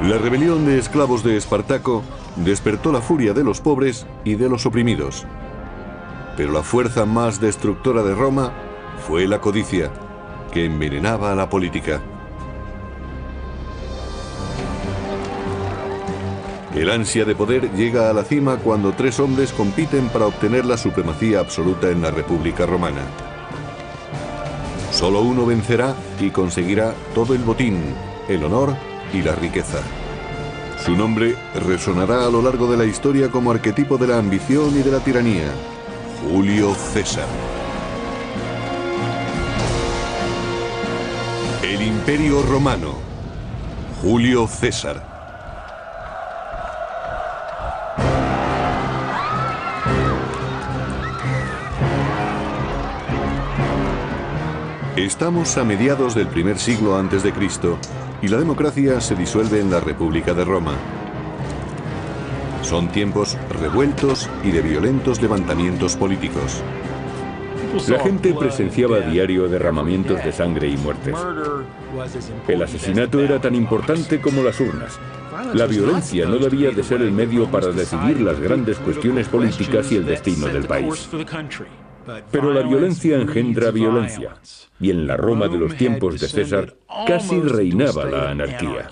La rebelión de esclavos de Espartaco despertó la furia de los pobres y de los oprimidos. Pero la fuerza más destructora de Roma fue la codicia, que envenenaba a la política. El ansia de poder llega a la cima cuando tres hombres compiten para obtener la supremacía absoluta en la República Romana. Solo uno vencerá y conseguirá todo el botín, el honor y la riqueza. Su nombre resonará a lo largo de la historia como arquetipo de la ambición y de la tiranía: Julio César. El Imperio Romano. Julio César. Estamos a mediados del primer siglo antes de Cristo y la democracia se disuelve en la República de Roma. Son tiempos revueltos y de violentos levantamientos políticos. La gente presenciaba a diario derramamientos de sangre y muertes. El asesinato era tan importante como las urnas. La violencia no debía de ser el medio para decidir las grandes cuestiones políticas y el destino del país. Pero la violencia engendra violencia, y en la Roma de los tiempos de César casi reinaba la anarquía.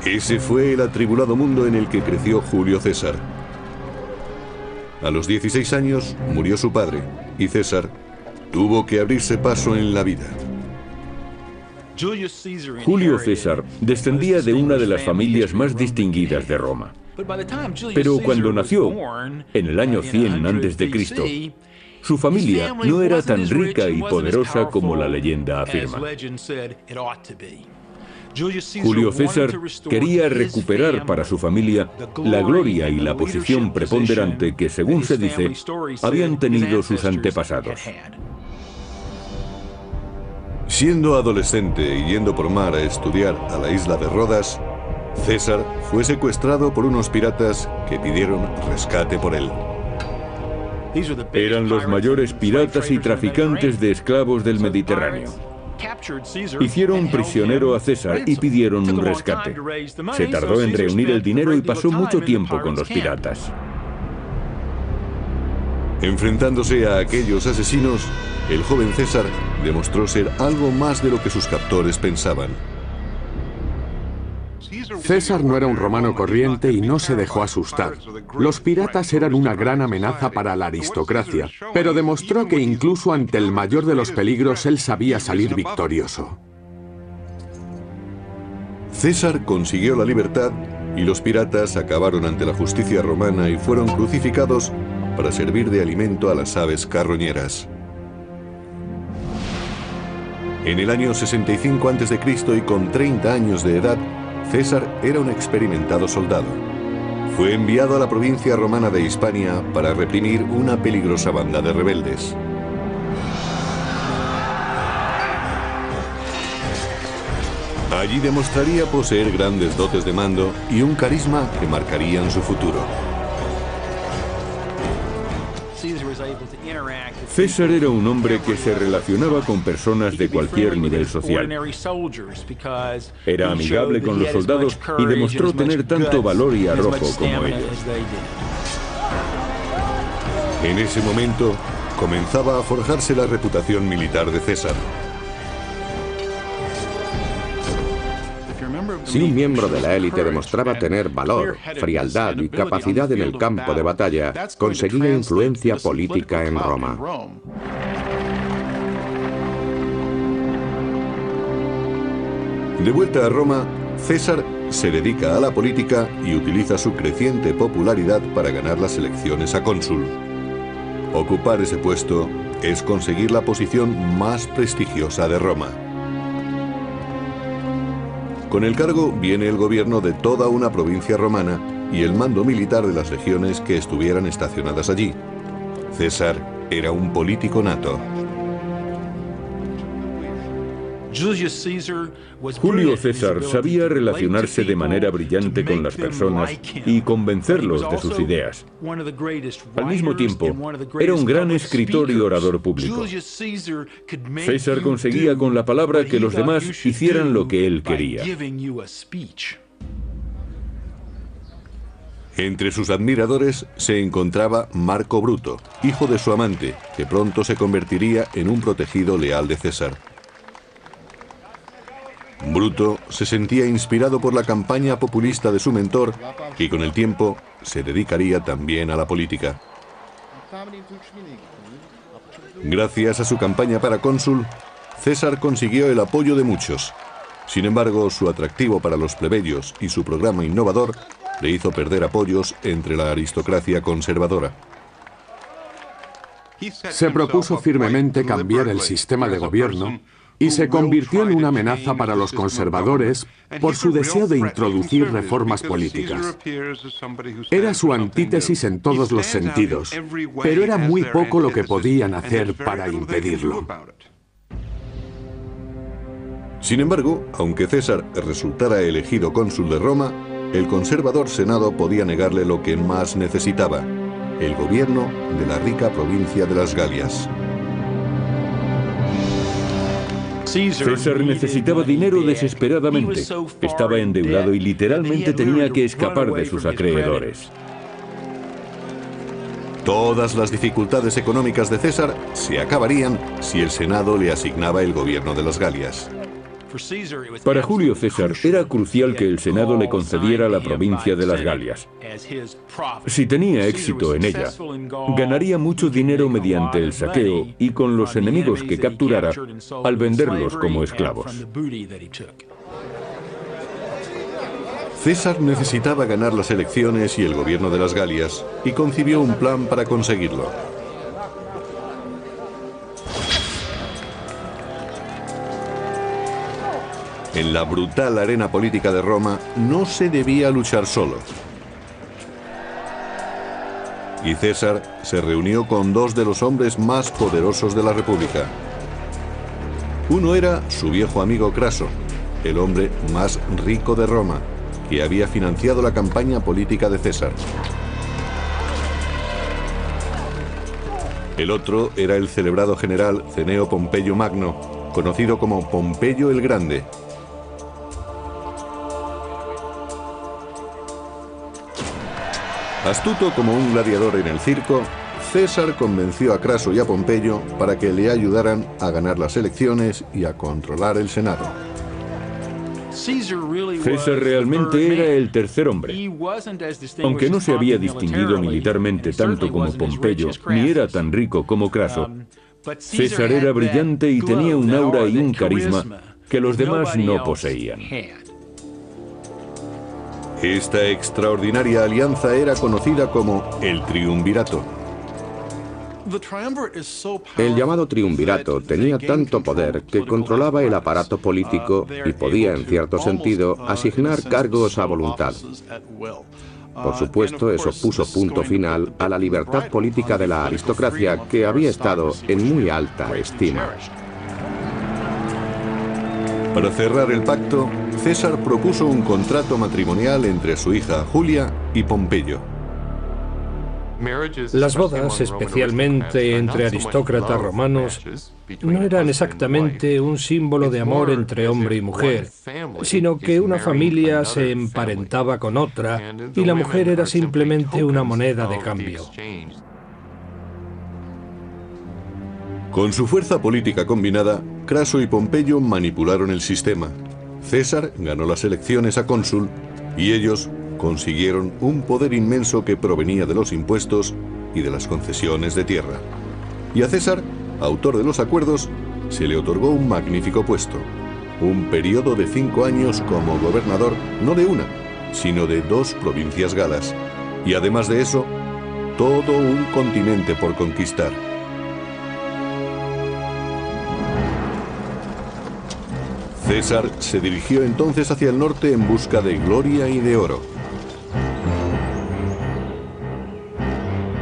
Ese fue el atribulado mundo en el que creció Julio César. A los 16 años murió su padre, y César tuvo que abrirse paso en la vida. Julio César descendía de una de las familias más distinguidas de Roma. Pero cuando nació, en el año 100 a.C., su familia no era tan rica y poderosa como la leyenda afirma. Julio César quería recuperar para su familia la gloria y la posición preponderante que, según se dice, habían tenido sus antepasados. Siendo adolescente y yendo por mar a estudiar a la isla de Rodas, César fue secuestrado por unos piratas que pidieron rescate por él. Eran los mayores piratas y traficantes de esclavos del Mediterráneo. Hicieron prisionero a César y pidieron un rescate. Se tardó en reunir el dinero y pasó mucho tiempo con los piratas. Enfrentándose a aquellos asesinos, el joven César demostró ser algo más de lo que sus captores pensaban. César no era un romano corriente y no se dejó asustar. Los piratas eran una gran amenaza para la aristocracia, pero demostró que incluso ante el mayor de los peligros él sabía salir victorioso. César consiguió la libertad y los piratas acabaron ante la justicia romana y fueron crucificados para servir de alimento a las aves carroñeras. En el año 65 a.C. y con 30 años de edad, César era un experimentado soldado. Fue enviado a la provincia romana de Hispania para reprimir una peligrosa banda de rebeldes. Allí demostraría poseer grandes dotes de mando y un carisma que marcarían su futuro. César era un hombre que se relacionaba con personas de cualquier nivel social. Era amigable con los soldados y demostró tener tanto valor y arrojo como ellos. En ese momento, comenzaba a forjarse la reputación militar de César. Si un miembro de la élite demostraba tener valor, frialdad y capacidad en el campo de batalla, conseguía influencia política en Roma. De vuelta a Roma, César se dedica a la política y utiliza su creciente popularidad para ganar las elecciones a cónsul. Ocupar ese puesto es conseguir la posición más prestigiosa de Roma. Con el cargo viene el gobierno de toda una provincia romana y el mando militar de las legiones que estuvieran estacionadas allí. César era un político nato. Julio César sabía relacionarse de manera brillante con las personas y convencerlos de sus ideas. Al mismo tiempo, era un gran escritor y orador público. César conseguía con la palabra que los demás hicieran lo que él quería. Entre sus admiradores se encontraba Marco Bruto, hijo de su amante, que pronto se convertiría en un protegido leal de César. Bruto se sentía inspirado por la campaña populista de su mentor y con el tiempo se dedicaría también a la política. Gracias a su campaña para cónsul, César consiguió el apoyo de muchos. Sin embargo, su atractivo para los plebeyos y su programa innovador le hizo perder apoyos entre la aristocracia conservadora. Se propuso firmemente cambiar el sistema de gobierno y se convirtió en una amenaza para los conservadores por su deseo de introducir reformas políticas. Era su antítesis en todos los sentidos, pero era muy poco lo que podían hacer para impedirlo. Sin embargo, aunque César resultara elegido cónsul de Roma, el conservador Senado podía negarle lo que más necesitaba: el gobierno de la rica provincia de las Galias. César necesitaba dinero desesperadamente. Estaba endeudado y literalmente tenía que escapar de sus acreedores. Todas las dificultades económicas de César se acabarían si el Senado le asignaba el gobierno de las Galias. Para Julio César era crucial que el Senado le concediera la provincia de las Galias. Si tenía éxito en ella, ganaría mucho dinero mediante el saqueo y con los enemigos que capturara al venderlos como esclavos. César necesitaba ganar las elecciones y el gobierno de las Galias, y concibió un plan para conseguirlo. En la brutal arena política de Roma no se debía luchar solo. Y César se reunió con dos de los hombres más poderosos de la República. Uno era su viejo amigo Craso, el hombre más rico de Roma, que había financiado la campaña política de César. El otro era el celebrado general Cneo Pompeyo Magno, conocido como Pompeyo el Grande. Astuto como un gladiador en el circo, César convenció a Craso y a Pompeyo para que le ayudaran a ganar las elecciones y a controlar el Senado. César realmente era el tercer hombre. Aunque no se había distinguido militarmente tanto como Pompeyo, ni era tan rico como Craso, César era brillante y tenía un aura y un carisma que los demás no poseían. Esta extraordinaria alianza era conocida como el Triunvirato. El llamado Triunvirato tenía tanto poder que controlaba el aparato político y podía, en cierto sentido, asignar cargos a voluntad. Por supuesto, eso puso punto final a la libertad política de la aristocracia, que había estado en muy alta estima. Para cerrar el pacto, César propuso un contrato matrimonial entre su hija Julia y Pompeyo. Las bodas, especialmente entre aristócratas romanos, no eran exactamente un símbolo de amor entre hombre y mujer, sino que una familia se emparentaba con otra y la mujer era simplemente una moneda de cambio. Con su fuerza política combinada, Craso y Pompeyo manipularon el sistema. César ganó las elecciones a cónsul y ellos consiguieron un poder inmenso que provenía de los impuestos y de las concesiones de tierra. Y a César, autor de los acuerdos, se le otorgó un magnífico puesto, un periodo de 5 años como gobernador no de una, sino de 2 provincias galas, y además de eso, todo un continente por conquistar. César se dirigió entonces hacia el norte en busca de gloria y de oro.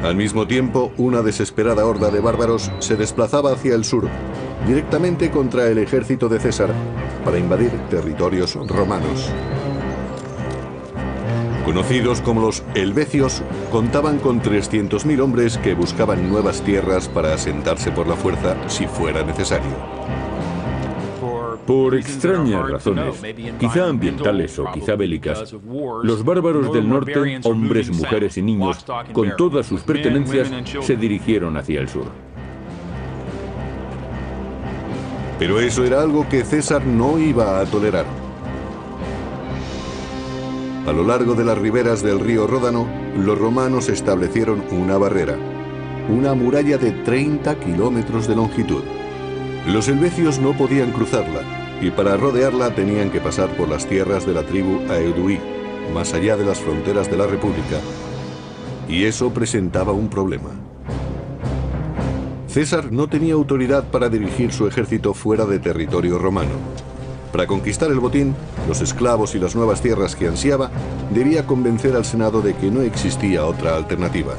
Al mismo tiempo, una desesperada horda de bárbaros se desplazaba hacia el sur. directamente contra el ejército de César para invadir territorios romanos. Conocidos como los helvecios, contaban con 300.000 hombres que buscaban nuevas tierras para asentarse por la fuerza si fuera necesario. Por extrañas razones, quizá ambientales o quizá bélicas, los bárbaros del norte, hombres, mujeres y niños, con todas sus pertenencias, se dirigieron hacia el sur. Pero eso era algo que César no iba a tolerar. A lo largo de las riberas del río Ródano, los romanos establecieron una barrera, una muralla de 30 kilómetros de longitud. Los helvecios no podían cruzarla, y para rodearla tenían que pasar por las tierras de la tribu Aeduí, más allá de las fronteras de la República. Y eso presentaba un problema. César no tenía autoridad para dirigir su ejército fuera de territorio romano. Para conquistar el botín, los esclavos y las nuevas tierras que ansiaba, debía convencer al Senado de que no existía otra alternativa.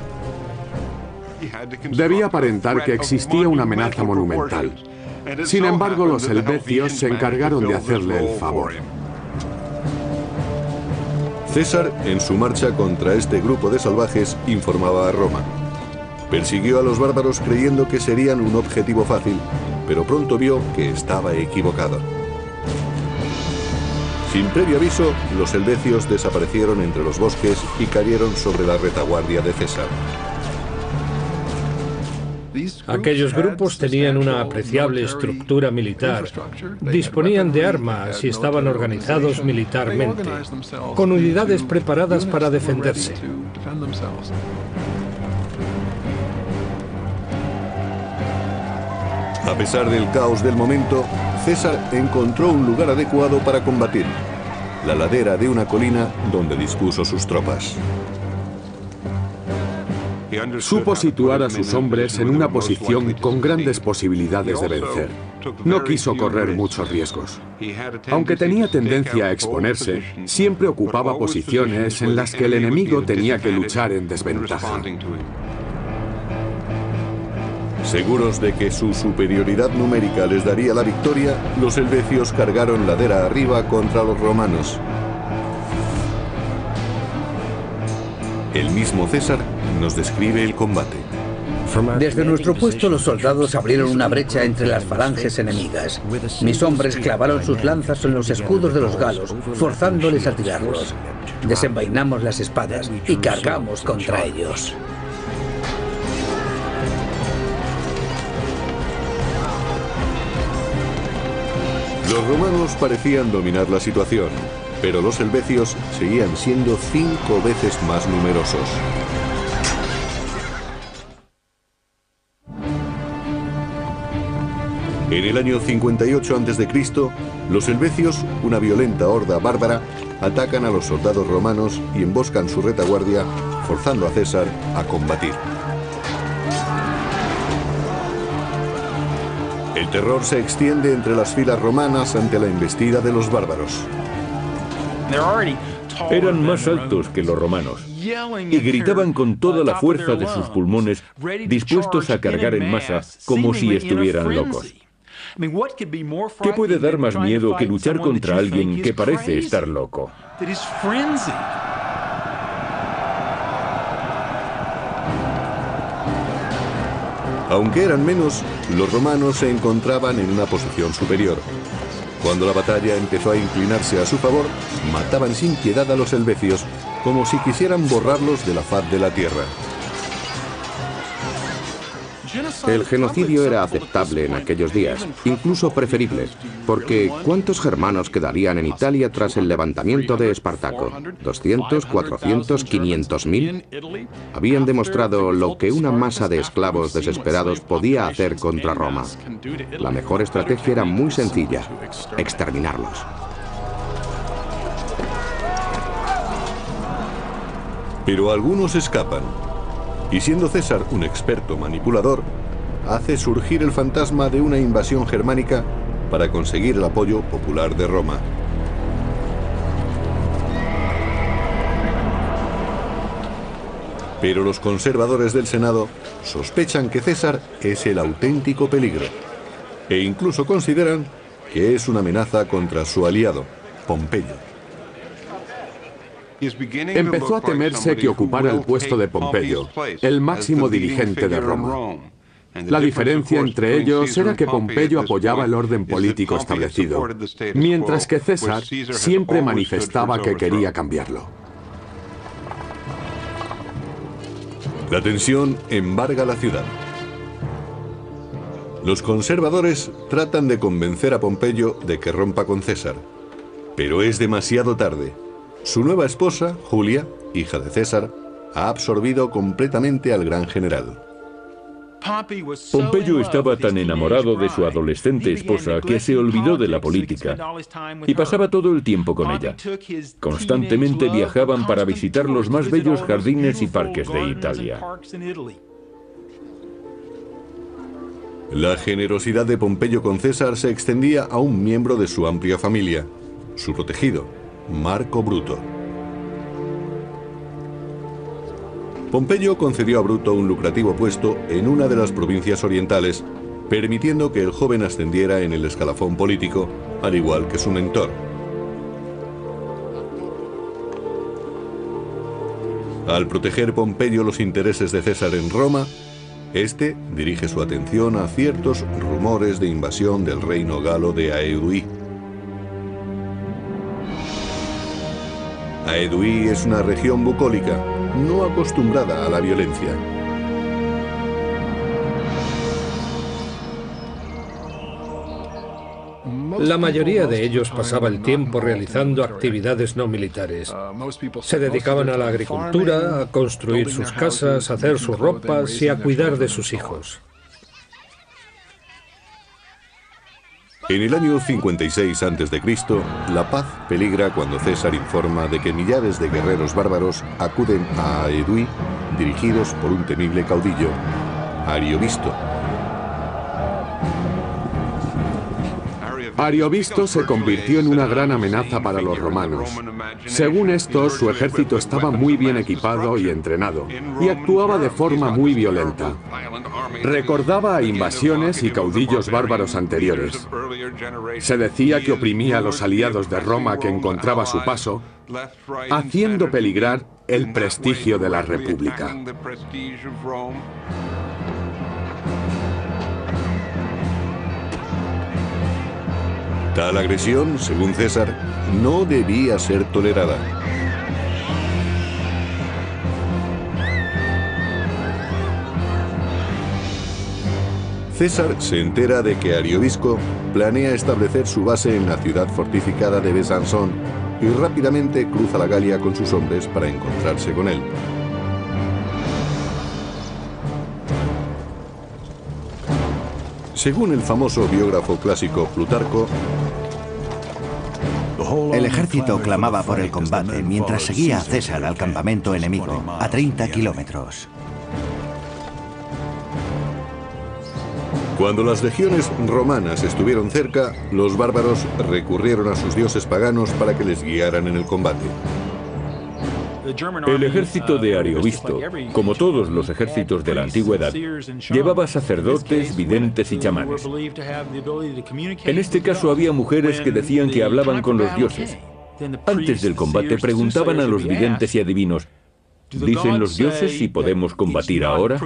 Debía aparentar que existía una amenaza monumental. Sin embargo, los helvecios se encargaron de hacerle el favor. César, en su marcha contra este grupo de salvajes, informaba a Roma. Persiguió a los bárbaros creyendo que serían un objetivo fácil, pero pronto vio que estaba equivocado. Sin previo aviso, los helvecios desaparecieron entre los bosques y cayeron sobre la retaguardia de César. Aquellos grupos tenían una apreciable estructura militar, disponían de armas y estaban organizados militarmente, con unidades preparadas para defenderse. A pesar del caos del momento, César encontró un lugar adecuado para combatir, la ladera de una colina donde dispuso sus tropas. Supo situar a sus hombres en una posición con grandes posibilidades de vencer. No quiso correr muchos riesgos. Aunque tenía tendencia a exponerse, siempre ocupaba posiciones en las que el enemigo tenía que luchar en desventaja. Seguros de que su superioridad numérica les daría la victoria, los helvecios cargaron ladera arriba contra los romanos. El mismo César nos describe el combate. Desde nuestro puesto los soldados abrieron una brecha entre las falanges enemigas. Mis hombres clavaron sus lanzas en los escudos de los galos, forzándoles a tirarlos. Desenvainamos las espadas y cargamos contra ellos. Los romanos parecían dominar la situación, pero los helvecios seguían siendo 5 veces más numerosos. En el año 58 a.C., los helvecios, una violenta horda bárbara, atacan a los soldados romanos y emboscan su retaguardia, forzando a César a combatir. El terror se extiende entre las filas romanas ante la embestida de los bárbaros. Eran más altos que los romanos y gritaban con toda la fuerza de sus pulmones, dispuestos a cargar en masa como si estuvieran locos. ¿Qué puede dar más miedo que luchar contra alguien que parece estar loco? Aunque eran menos, los romanos se encontraban en una posición superior. Cuando la batalla empezó a inclinarse a su favor, mataban sin piedad a los helvecios, como si quisieran borrarlos de la faz de la tierra. El genocidio era aceptable en aquellos días, incluso preferible, porque ¿cuántos germanos quedarían en Italia tras el levantamiento de Espartaco? ¿200, 400, 500.000? Habían demostrado lo que una masa de esclavos desesperados podía hacer contra Roma. La mejor estrategia era muy sencilla: exterminarlos. Pero algunos escapan. Y siendo César un experto manipulador, hace surgir el fantasma de una invasión germánica para conseguir el apoyo popular de Roma. Pero los conservadores del Senado sospechan que César es el auténtico peligro. e incluso consideran que es una amenaza contra su aliado, Pompeyo. Empezó a temerse que ocupara el puesto de Pompeyo, el máximo dirigente de Roma. La diferencia entre ellos era que Pompeyo apoyaba el orden político establecido, mientras que César siempre manifestaba que quería cambiarlo. La tensión embarga la ciudad. Los conservadores tratan de convencer a Pompeyo de que rompa con César, pero es demasiado tarde. Su nueva esposa, Julia, hija de César, ha absorbido completamente al gran general. Pompeyo estaba tan enamorado de su adolescente esposa que se olvidó de la política y pasaba todo el tiempo con ella. Constantemente viajaban para visitar los más bellos jardines y parques de Italia. La generosidad de Pompeyo con César se extendía a un miembro de su amplia familia, su protegido, Marco Bruto. Pompeyo concedió a Bruto un lucrativo puesto en una de las provincias orientales, permitiendo que el joven ascendiera en el escalafón político, al igual que su mentor. Al proteger Pompeyo los intereses de César en Roma, este dirige su atención a ciertos rumores de invasión del reino galo de Aeduí. Aeduí es una región bucólica, no acostumbrada a la violencia. La mayoría de ellos pasaba el tiempo realizando actividades no militares. Se dedicaban a la agricultura, a construir sus casas, a hacer sus ropas y a cuidar de sus hijos. En el año 56 a.C., la paz peligra cuando César informa de que millares de guerreros bárbaros acuden a Aeduí, dirigidos por un temible caudillo, Ariovisto. Ariovisto se convirtió en una gran amenaza para los romanos. Según esto, su ejército estaba muy bien equipado y entrenado, y actuaba de forma muy violenta. Recordaba a invasiones y caudillos bárbaros anteriores. Se decía que oprimía a los aliados de Roma que encontraba a su paso, haciendo peligrar el prestigio de la República. Tal agresión, según César, no debía ser tolerada. César se entera de que Ariovisto planea establecer su base en la ciudad fortificada de Besançon y rápidamente cruza la Galia con sus hombres para encontrarse con él. Según el famoso biógrafo clásico Plutarco, el ejército clamaba por el combate mientras seguía a César al campamento enemigo, a 30 kilómetros. Cuando las legiones romanas estuvieron cerca, los bárbaros recurrieron a sus dioses paganos para que les guiaran en el combate. El ejército de Ariovisto, como todos los ejércitos de la antigüedad, llevaba sacerdotes, videntes y chamanes. En este caso había mujeres que decían que hablaban con los dioses. Antes del combate preguntaban a los videntes y adivinos, ¿dicen los dioses si podemos combatir ahora?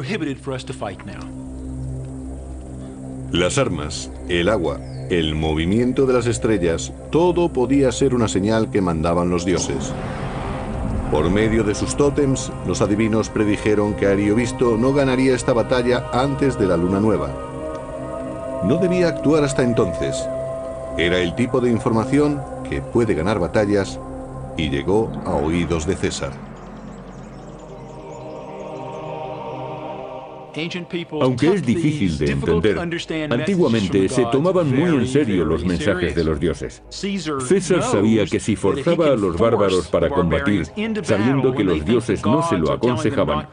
Las armas, el agua, el movimiento de las estrellas, todo podía ser una señal que mandaban los dioses. Por medio de sus tótems, los adivinos predijeron que Ariovisto no ganaría esta batalla antes de la luna nueva. No debía actuar hasta entonces. Era el tipo de información que puede ganar batallas y llegó a oídos de César. Aunque es difícil de entender, antiguamente se tomaban muy en serio los mensajes de los dioses. César sabía que si forzaba a los bárbaros para combatir, sabiendo que los dioses no se lo aconsejaban,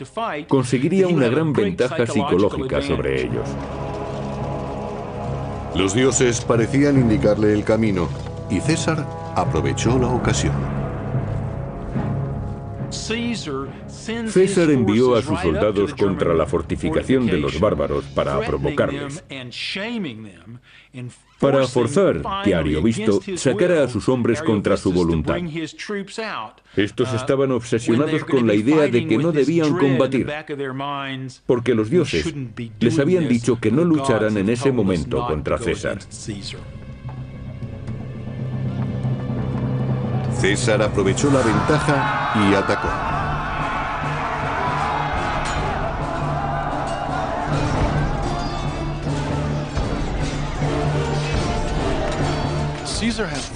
conseguiría una gran ventaja psicológica sobre ellos. Los dioses parecían indicarle el camino, y César aprovechó la ocasión. César envió a sus soldados contra la fortificación de los bárbaros para provocarles, para forzar que Ariovisto sacara a sus hombres contra su voluntad. Estos estaban obsesionados con la idea de que no debían combatir, porque los dioses les habían dicho que no lucharan en ese momento contra César. César aprovechó la ventaja y atacó.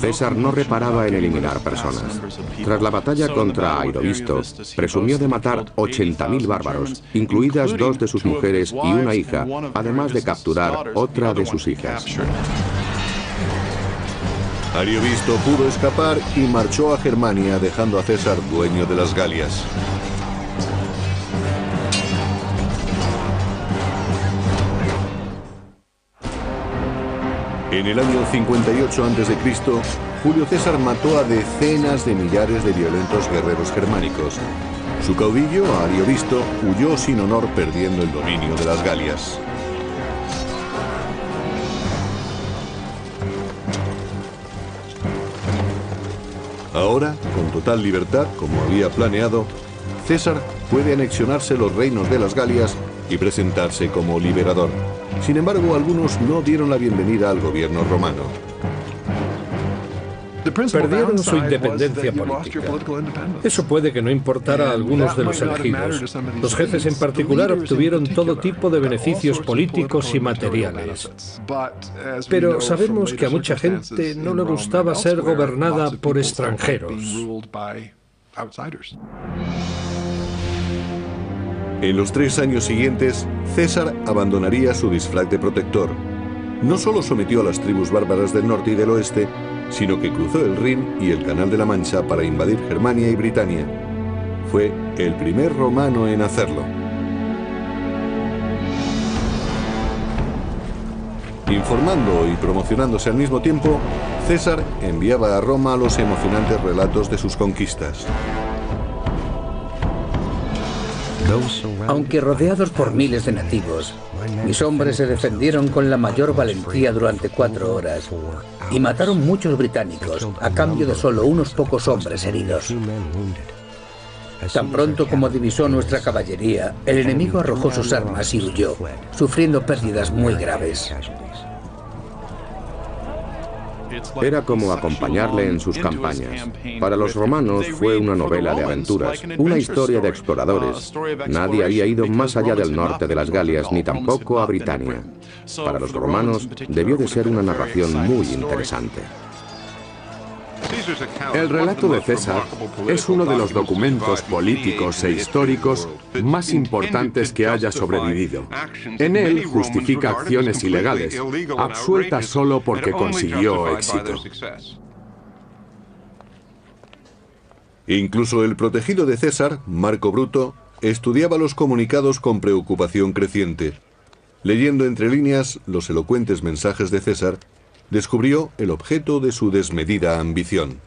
César no reparaba en eliminar personas. Tras la batalla contra Airovisto, presumió de matar 80.000 bárbaros, incluidas 2 de sus mujeres y una hija, además de capturar otra de sus hijas. Ariovisto pudo escapar y marchó a Germania, dejando a César dueño de las Galias. En el año 58 a.C., Julio César mató a decenas de millares de violentos guerreros germánicos. Su caudillo, Ariovisto, huyó sin honor, perdiendo el dominio de las Galias. Ahora, con total libertad, como había planeado, César puede anexionarse los reinos de las Galias y presentarse como liberador. Sin embargo, algunos no dieron la bienvenida al gobierno romano. Perdieron su independencia política. Eso puede que no importara a algunos de los elegidos. Los jefes en particular obtuvieron todo tipo de beneficios políticos y materiales. Pero sabemos que a mucha gente no le gustaba ser gobernada por extranjeros. En los 3 años siguientes, César abandonaría su disfraz de protector. No solo sometió a las tribus bárbaras del norte y del oeste, sino que cruzó el Rin y el Canal de la Mancha para invadir Germania y Britania. Fue el primer romano en hacerlo. Informando y promocionándose al mismo tiempo, César enviaba a Roma los emocionantes relatos de sus conquistas. Aunque rodeados por miles de nativos, mis hombres se defendieron con la mayor valentía durante 4 horas y mataron muchos británicos a cambio de solo unos pocos hombres heridos. Tan pronto como divisó nuestra caballería, el enemigo arrojó sus armas y huyó, sufriendo pérdidas muy graves. Era como acompañarle en sus campañas. Para los romanos fue una novela de aventuras, una historia de exploradores. Nadie había ido más allá del norte de las Galias, ni tampoco a Britania. Para los romanos debió de ser una narración muy interesante. El relato de César es uno de los documentos políticos e históricos más importantes que haya sobrevivido. En él justifica acciones ilegales, absueltas solo porque consiguió éxito. Incluso el protegido de César, Marco Bruto, estudiaba los comunicados con preocupación creciente. Leyendo entre líneas los elocuentes mensajes de César, descubrió el objeto de su desmedida ambición.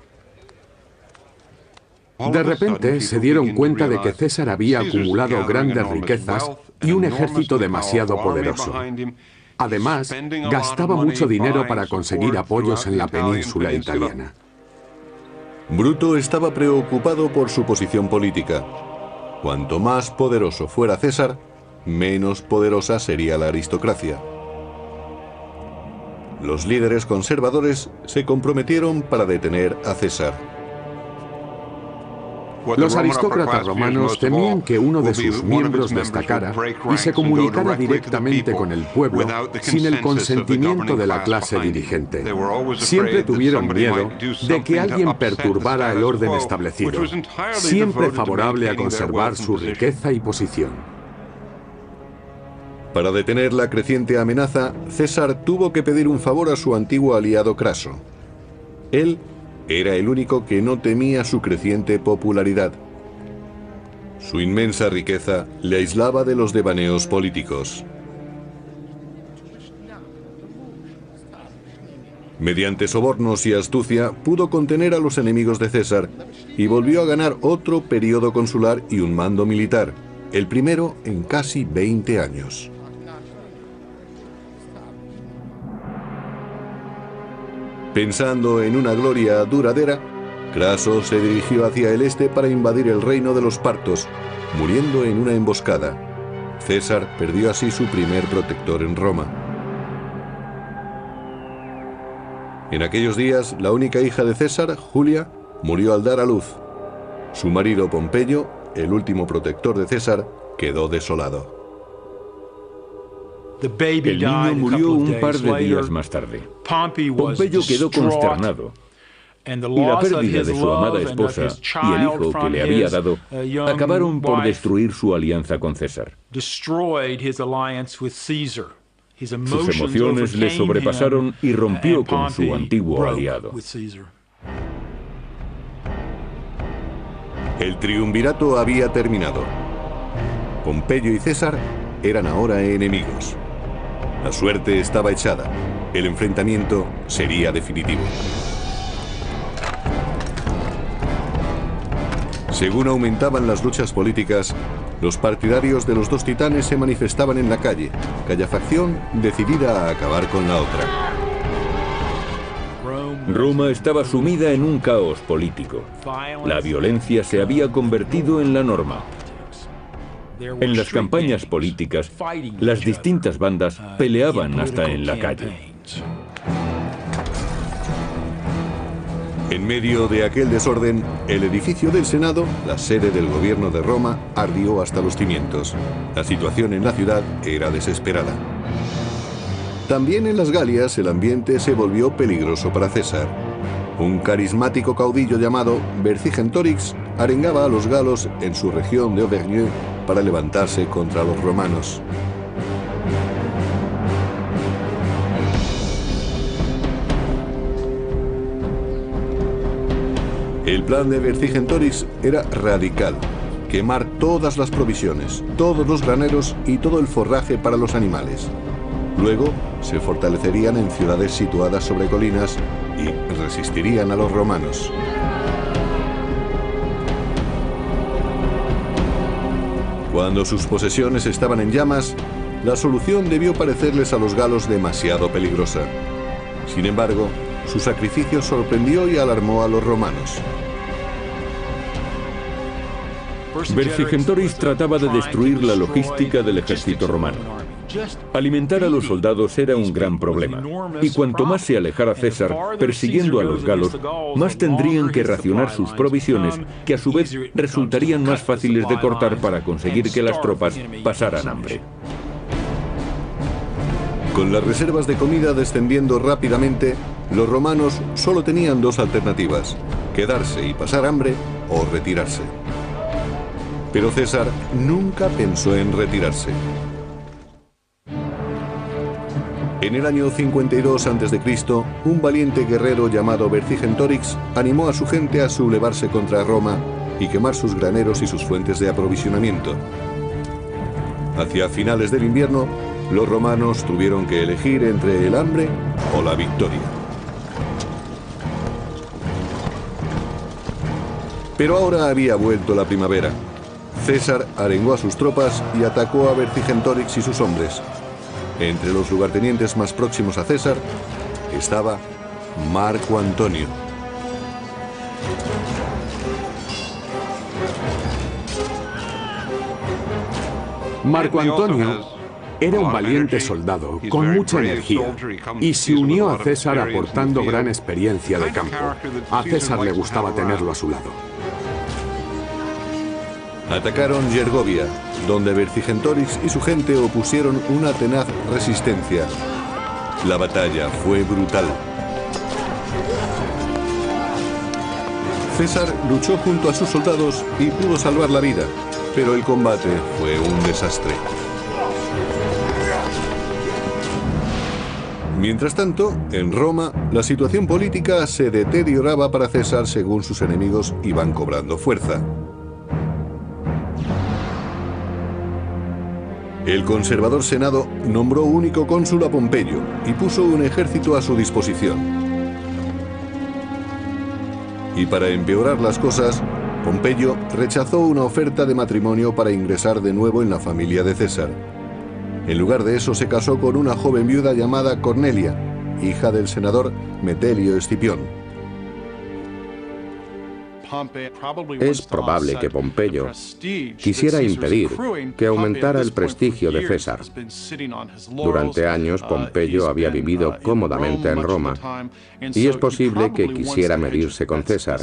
De repente se dieron cuenta de que César había acumulado grandes riquezas y un ejército demasiado poderoso. Además, gastaba mucho dinero para conseguir apoyos en la península italiana. Bruto estaba preocupado por su posición política. Cuanto más poderoso fuera César, menos poderosa sería la aristocracia. Los líderes conservadores se comprometieron para detener a César. Los aristócratas romanos temían que uno de sus miembros destacara y se comunicara directamente con el pueblo sin el consentimiento de la clase dirigente. Siempre tuvieron miedo de que alguien perturbara el orden establecido, siempre favorable a conservar su riqueza y posición. Para detener la creciente amenaza, César tuvo que pedir un favor a su antiguo aliado Craso. Él era el único que no temía su creciente popularidad. Su inmensa riqueza le aislaba de los devaneos políticos. Mediante sobornos y astucia pudo contener a los enemigos de César y volvió a ganar otro periodo consular y un mando militar, el primero en casi 20 años. Pensando en una gloria duradera, Craso se dirigió hacia el este para invadir el reino de los partos, muriendo en una emboscada. César perdió así su primer protector en Roma. En aquellos días, la única hija de César, Julia, murió al dar a luz. Su marido Pompeyo, el último protector de César, quedó desolado. El niño murió un par de días más tarde. Pompeyo quedó consternado, y la pérdida de su amada esposa y el hijo que le había dado acabaron por destruir su alianza con César. Sus emociones le sobrepasaron y rompió con su antiguo aliado. El triunvirato había terminado. Pompeyo y César eran ahora enemigos. La suerte estaba echada. El enfrentamiento sería definitivo. Según aumentaban las luchas políticas, los partidarios de los dos titanes se manifestaban en la calle, cada facción decidida a acabar con la otra. Roma estaba sumida en un caos político. La violencia se había convertido en la norma. En las campañas políticas, las distintas bandas peleaban hasta en la calle. En medio de aquel desorden, el edificio del Senado, la sede del gobierno de Roma, ardió hasta los cimientos. La situación en la ciudad era desesperada. También en las Galias el ambiente se volvió peligroso para César. Un carismático caudillo llamado Vercingetorix arengaba a los galos en su región de Auvergne para levantarse contra los romanos. El plan de Vercingetorix era radical: quemar todas las provisiones, todos los graneros y todo el forraje para los animales. Luego se fortalecerían en ciudades situadas sobre colinas y resistirían a los romanos. Cuando sus posesiones estaban en llamas, la solución debió parecerles a los galos demasiado peligrosa. Sin embargo, su sacrificio sorprendió y alarmó a los romanos. Vercingetorix trataba de destruir la logística del ejército romano. Alimentar a los soldados era un gran problema, y cuanto más se alejara César persiguiendo a los galos, más tendrían que racionar sus provisiones, que a su vez resultarían más fáciles de cortar para conseguir que las tropas pasaran hambre. Con las reservas de comida descendiendo rápidamente, los romanos solo tenían dos alternativas: quedarse y pasar hambre o retirarse. Pero César nunca pensó en retirarse. En el año 52 a.C., un valiente guerrero llamado Vercingetorix animó a su gente a sublevarse contra Roma y quemar sus graneros y sus fuentes de aprovisionamiento. Hacia finales del invierno, los romanos tuvieron que elegir entre el hambre o la victoria. Pero ahora había vuelto la primavera. César arengó a sus tropas y atacó a Vercingetorix y sus hombres. Entre los lugartenientes más próximos a César estaba Marco Antonio. Marco Antonio era un valiente soldado con mucha energía y se unió a César aportando gran experiencia de campo. A César le gustaba tenerlo a su lado. Atacaron Gergovia, donde Vercingetorix y su gente opusieron una tenaz resistencia. La batalla fue brutal. César luchó junto a sus soldados y pudo salvar la vida, pero el combate fue un desastre. Mientras tanto, en Roma, la situación política se deterioraba para César según sus enemigos iban cobrando fuerza. El conservador Senado nombró único cónsul a Pompeyo y puso un ejército a su disposición. Y para empeorar las cosas, Pompeyo rechazó una oferta de matrimonio para ingresar de nuevo en la familia de César. En lugar de eso, se casó con una joven viuda llamada Cornelia, hija del senador Metelio Escipión. Es probable que Pompeyo quisiera impedir que aumentara el prestigio de César. Durante años, Pompeyo había vivido cómodamente en Roma, y es posible que quisiera medirse con César,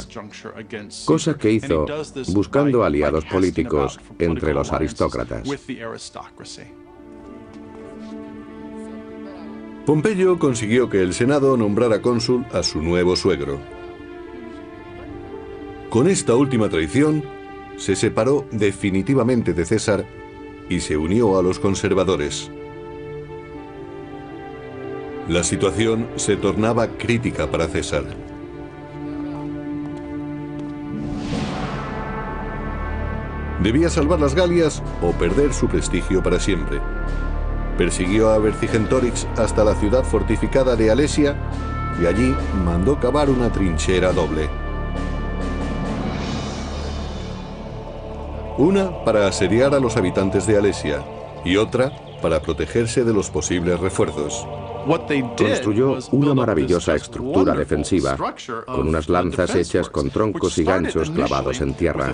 cosa que hizo buscando aliados políticos entre los aristócratas. Pompeyo consiguió que el Senado nombrara cónsul a su nuevo suegro. Con esta última traición, se separó definitivamente de César y se unió a los conservadores. La situación se tornaba crítica para César. Debía salvar las Galias o perder su prestigio para siempre. Persiguió a Vercingetorix hasta la ciudad fortificada de Alesia y allí mandó cavar una trinchera doble. Una para asediar a los habitantes de Alesia y otra para protegerse de los posibles refuerzos. Construyó una maravillosa estructura defensiva, con unas lanzas hechas con troncos y ganchos clavados en tierra.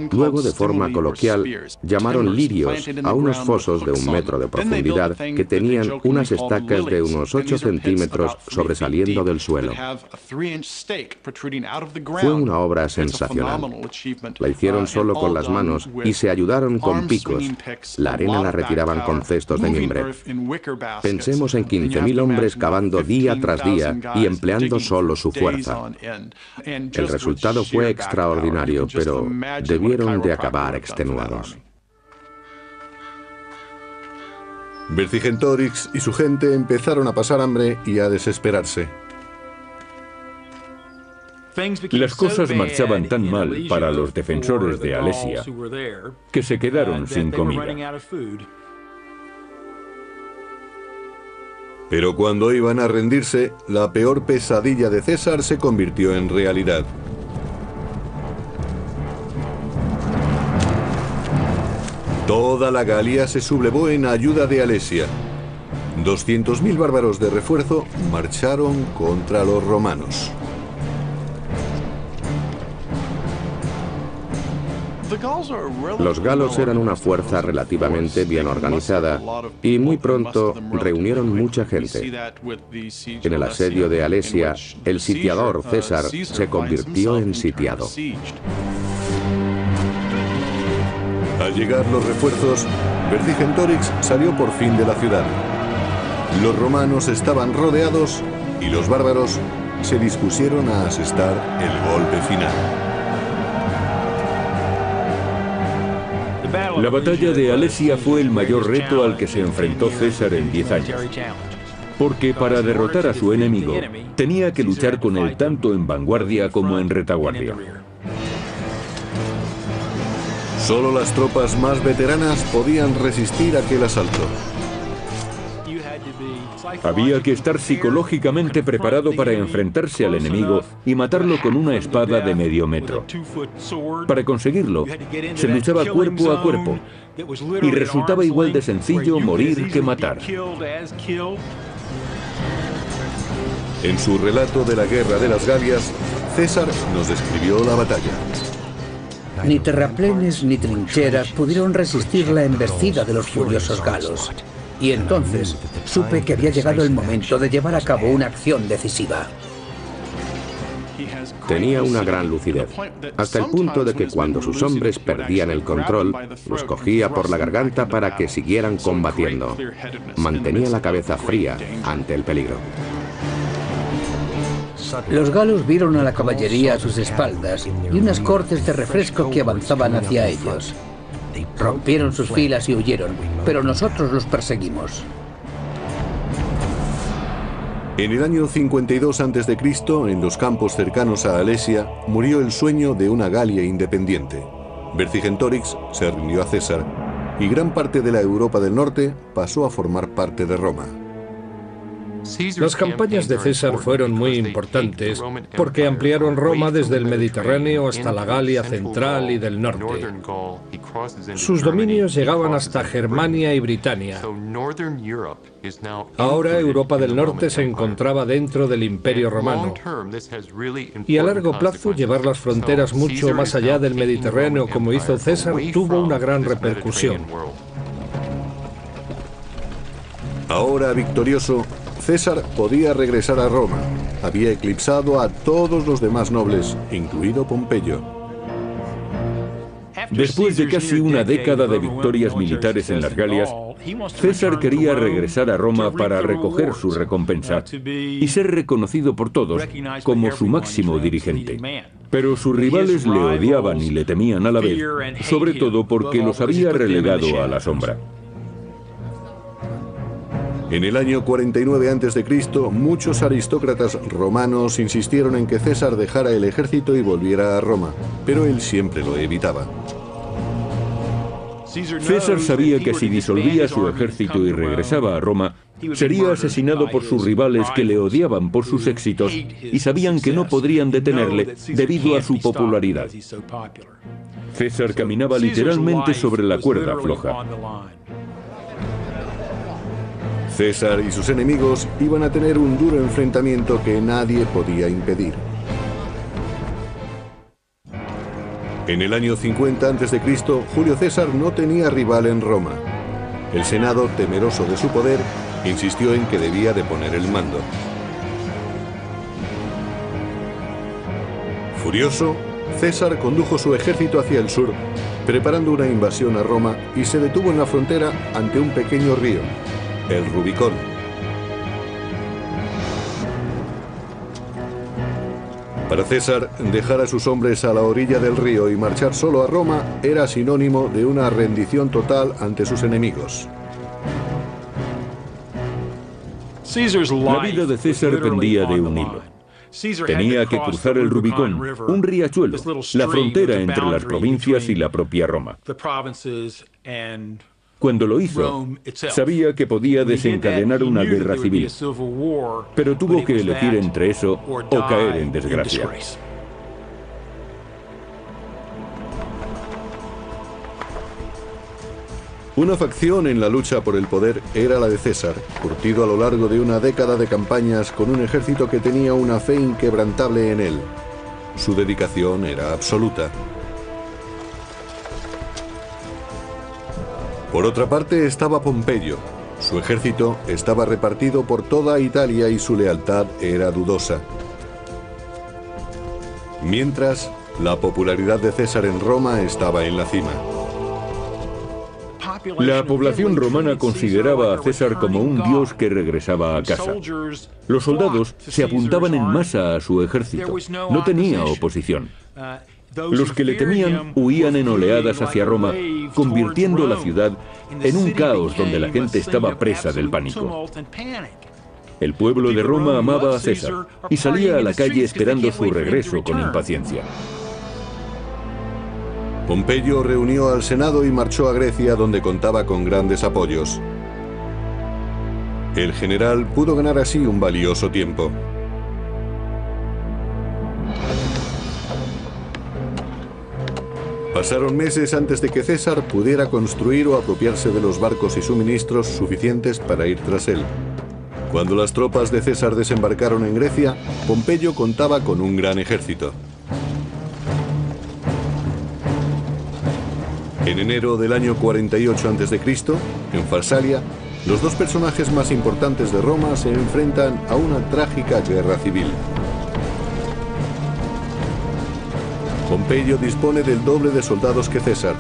Luego, de forma coloquial, llamaron lirios a unos fosos de 1 metro de profundidad que tenían unas estacas de unos 8 centímetros sobresaliendo del suelo. Fue una obra sensacional. La hicieron solo con las manos y se ayudaron con picos. La arena la retiraban con cestos de mimbre. Pensemos en 15.000 hombres cavando día tras día y empleando solo su fuerza. El resultado fue extraordinario, pero debieron de acabar extenuados. Vercingetorix y su gente empezaron a pasar hambre y a desesperarse. Las cosas marchaban tan mal para los defensores de Alesia que se quedaron sin comida. Pero cuando iban a rendirse, la peor pesadilla de César se convirtió en realidad. Toda la Galia se sublevó en ayuda de Alesia. 200.000 bárbaros de refuerzo marcharon contra los romanos. Los galos eran una fuerza relativamente bien organizada y muy pronto reunieron mucha gente. En el asedio de Alesia, el sitiador César se convirtió en sitiado. Al llegar los refuerzos, Vercingetorix salió por fin de la ciudad. Los romanos estaban rodeados y los bárbaros se dispusieron a asestar el golpe final. La batalla de Alesia fue el mayor reto al que se enfrentó César en 10 años. Porque para derrotar a su enemigo, tenía que luchar con él tanto en vanguardia como en retaguardia. Solo las tropas más veteranas podían resistir aquel asalto. Había que estar psicológicamente preparado para enfrentarse al enemigo y matarlo con una espada de medio metro. Para conseguirlo, se luchaba cuerpo a cuerpo, y resultaba igual de sencillo morir que matar. En su relato de la guerra de las Galias, César nos describió la batalla. Ni terraplenes ni trincheras pudieron resistir la embestida de los furiosos galos. Y entonces supe que había llegado el momento de llevar a cabo una acción decisiva. Tenía una gran lucidez, hasta el punto de que cuando sus hombres perdían el control, los cogía por la garganta para que siguieran combatiendo. Mantenía la cabeza fría ante el peligro. Los galos vieron a la caballería a sus espaldas y unas cortes de refresco que avanzaban hacia ellos. Rompieron sus filas y huyeron, pero nosotros los perseguimos. En el año 52 a.C., en los campos cercanos a Alesia, murió el sueño de una Galia independiente. Vercingetorix se rindió a César y gran parte de la Europa del norte pasó a formar parte de Roma. Las campañas de César fueron muy importantes porque ampliaron Roma desde el Mediterráneo hasta la Galia central y del norte. Sus dominios llegaban hasta Germania y Britania. Ahora Europa del Norte se encontraba dentro del Imperio Romano. Y a largo plazo llevar las fronteras mucho más allá del Mediterráneo como hizo César tuvo una gran repercusión. Ahora victorioso, César podía regresar a Roma. Había eclipsado a todos los demás nobles, incluido Pompeyo. Después de casi una década de victorias militares en las Galias, César quería regresar a Roma para recoger su recompensa y ser reconocido por todos como su máximo dirigente. Pero sus rivales le odiaban y le temían a la vez, sobre todo porque los había relegado a la sombra. En el año 49 a.C., muchos aristócratas romanos insistieron en que César dejara el ejército y volviera a Roma, pero él siempre lo evitaba. César sabía que si disolvía su ejército y regresaba a Roma, sería asesinado por sus rivales que le odiaban por sus éxitos y sabían que no podrían detenerle debido a su popularidad. César caminaba literalmente sobre la cuerda floja. César y sus enemigos iban a tener un duro enfrentamiento que nadie podía impedir. En el año 50 a.C., Julio César no tenía rival en Roma. El Senado, temeroso de su poder, insistió en que debía de poner el mando. Furioso, César condujo su ejército hacia el sur, preparando una invasión a Roma, y se detuvo en la frontera ante un pequeño río, el Rubicón. Para César, dejar a sus hombres a la orilla del río y marchar solo a Roma era sinónimo de una rendición total ante sus enemigos. La vida de César pendía de un hilo. Tenía que cruzar el Rubicón, un riachuelo, la frontera entre las provincias y la propia Roma. Cuando lo hizo, sabía que podía desencadenar una guerra civil, pero tuvo que elegir entre eso o caer en desgracia. Una facción en la lucha por el poder era la de César, curtido a lo largo de una década de campañas con un ejército que tenía una fe inquebrantable en él. Su dedicación era absoluta. Por otra parte estaba Pompeyo. Su ejército estaba repartido por toda Italia y su lealtad era dudosa. Mientras, la popularidad de César en Roma estaba en la cima. La población romana consideraba a César como un dios que regresaba a casa. Los soldados se apuntaban en masa a su ejército. No tenía oposición. Los que le temían huían en oleadas hacia Roma, convirtiendo la ciudad en un caos donde la gente estaba presa del pánico. El pueblo de Roma amaba a César y salía a la calle esperando su regreso con impaciencia. Pompeyo reunió al Senado y marchó a Grecia, donde contaba con grandes apoyos. El general pudo ganar así un valioso tiempo. Pasaron meses antes de que César pudiera construir o apropiarse de los barcos y suministros suficientes para ir tras él. Cuando las tropas de César desembarcaron en Grecia, Pompeyo contaba con un gran ejército. En enero del año 48 a.C., en Farsalia, los dos personajes más importantes de Roma se enfrentan a una trágica guerra civil. Pompeyo dispone del doble de soldados que César,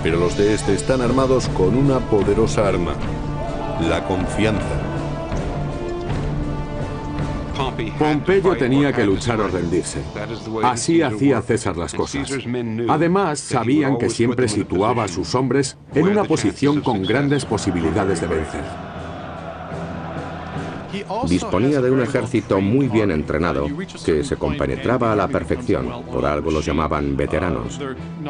pero los de este están armados con una poderosa arma, la confianza. Pompeyo tenía que luchar o rendirse. Así hacía César las cosas. Además, sabían que siempre situaba a sus hombres en una posición con grandes posibilidades de vencer. Disponía de un ejército muy bien entrenado, que se compenetraba a la perfección, por algo los llamaban veteranos.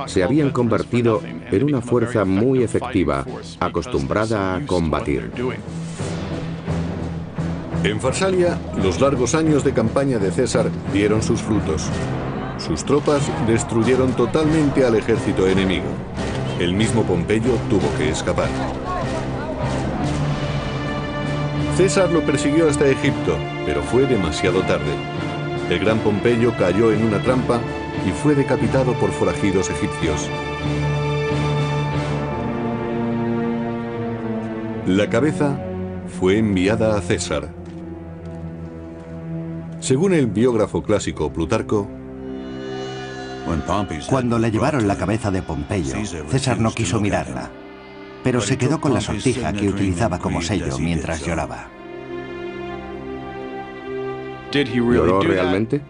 Se habían convertido en una fuerza muy efectiva, acostumbrada a combatir. En Farsalia, los largos años de campaña de César dieron sus frutos. Sus tropas destruyeron totalmente al ejército enemigo. El mismo Pompeyo tuvo que escapar. César lo persiguió hasta Egipto, pero fue demasiado tarde. El gran Pompeyo cayó en una trampa y fue decapitado por forajidos egipcios. La cabeza fue enviada a César. Según el biógrafo clásico Plutarco, cuando le llevaron la cabeza de Pompeyo, César no quiso mirarla, pero se quedó con la sortija que utilizaba como sello mientras lloraba. ¿Lloró realmente?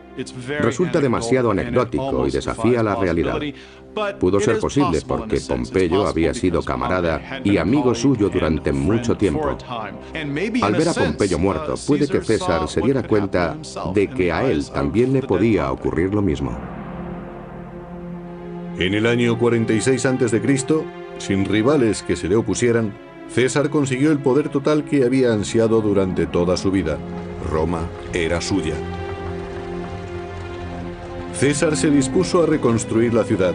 Resulta demasiado anecdótico y desafía la realidad. Pudo ser posible porque Pompeyo había sido camarada y amigo suyo durante mucho tiempo. Al ver a Pompeyo muerto, puede que César se diera cuenta de que a él también le podía ocurrir lo mismo. En el año 46 a.C., sin rivales que se le opusieran, César consiguió el poder total que había ansiado durante toda su vida. Roma era suya. César se dispuso a reconstruir la ciudad,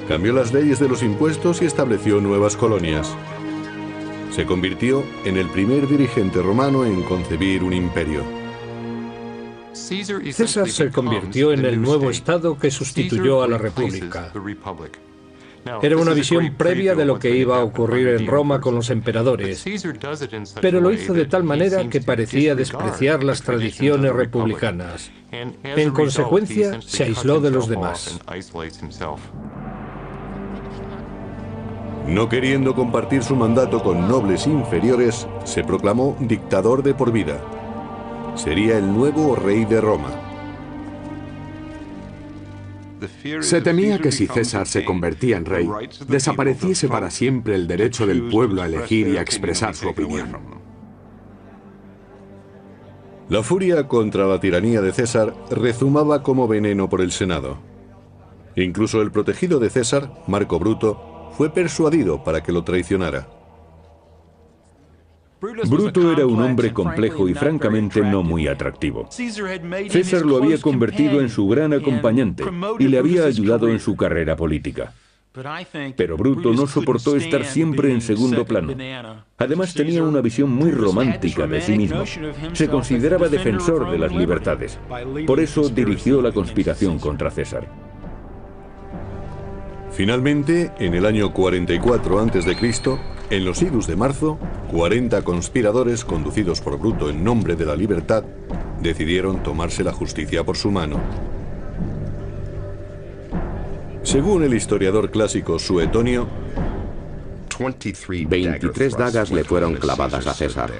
cambió las leyes de los impuestos y estableció nuevas colonias. Se convirtió en el primer dirigente romano en concebir un imperio. César se convirtió en el nuevo Estado que sustituyó a la República. Era una visión previa de lo que iba a ocurrir en Roma con los emperadores, pero lo hizo de tal manera que parecía despreciar las tradiciones republicanas. En consecuencia, se aisló de los demás. No queriendo compartir su mandato con nobles inferiores, se proclamó dictador de por vida. Sería el nuevo rey de Roma. Se temía que si César se convertía en rey, desapareciese para siempre el derecho del pueblo a elegir y a expresar su opinión. La furia contra la tiranía de César rezumaba como veneno por el Senado. Incluso el protegido de César, Marco Bruto, fue persuadido para que lo traicionara. Bruto era un hombre complejo y francamente no muy atractivo. César lo había convertido en su gran acompañante y le había ayudado en su carrera política. Pero Bruto no soportó estar siempre en segundo plano. Además tenía una visión muy romántica de sí mismo. Se consideraba defensor de las libertades. Por eso dirigió la conspiración contra César. Finalmente, en el año 44 a.C., en los idus de marzo, 40 conspiradores conducidos por Bruto en nombre de la libertad decidieron tomarse la justicia por su mano. Según el historiador clásico Suetonio, 23 dagas le fueron clavadas a César.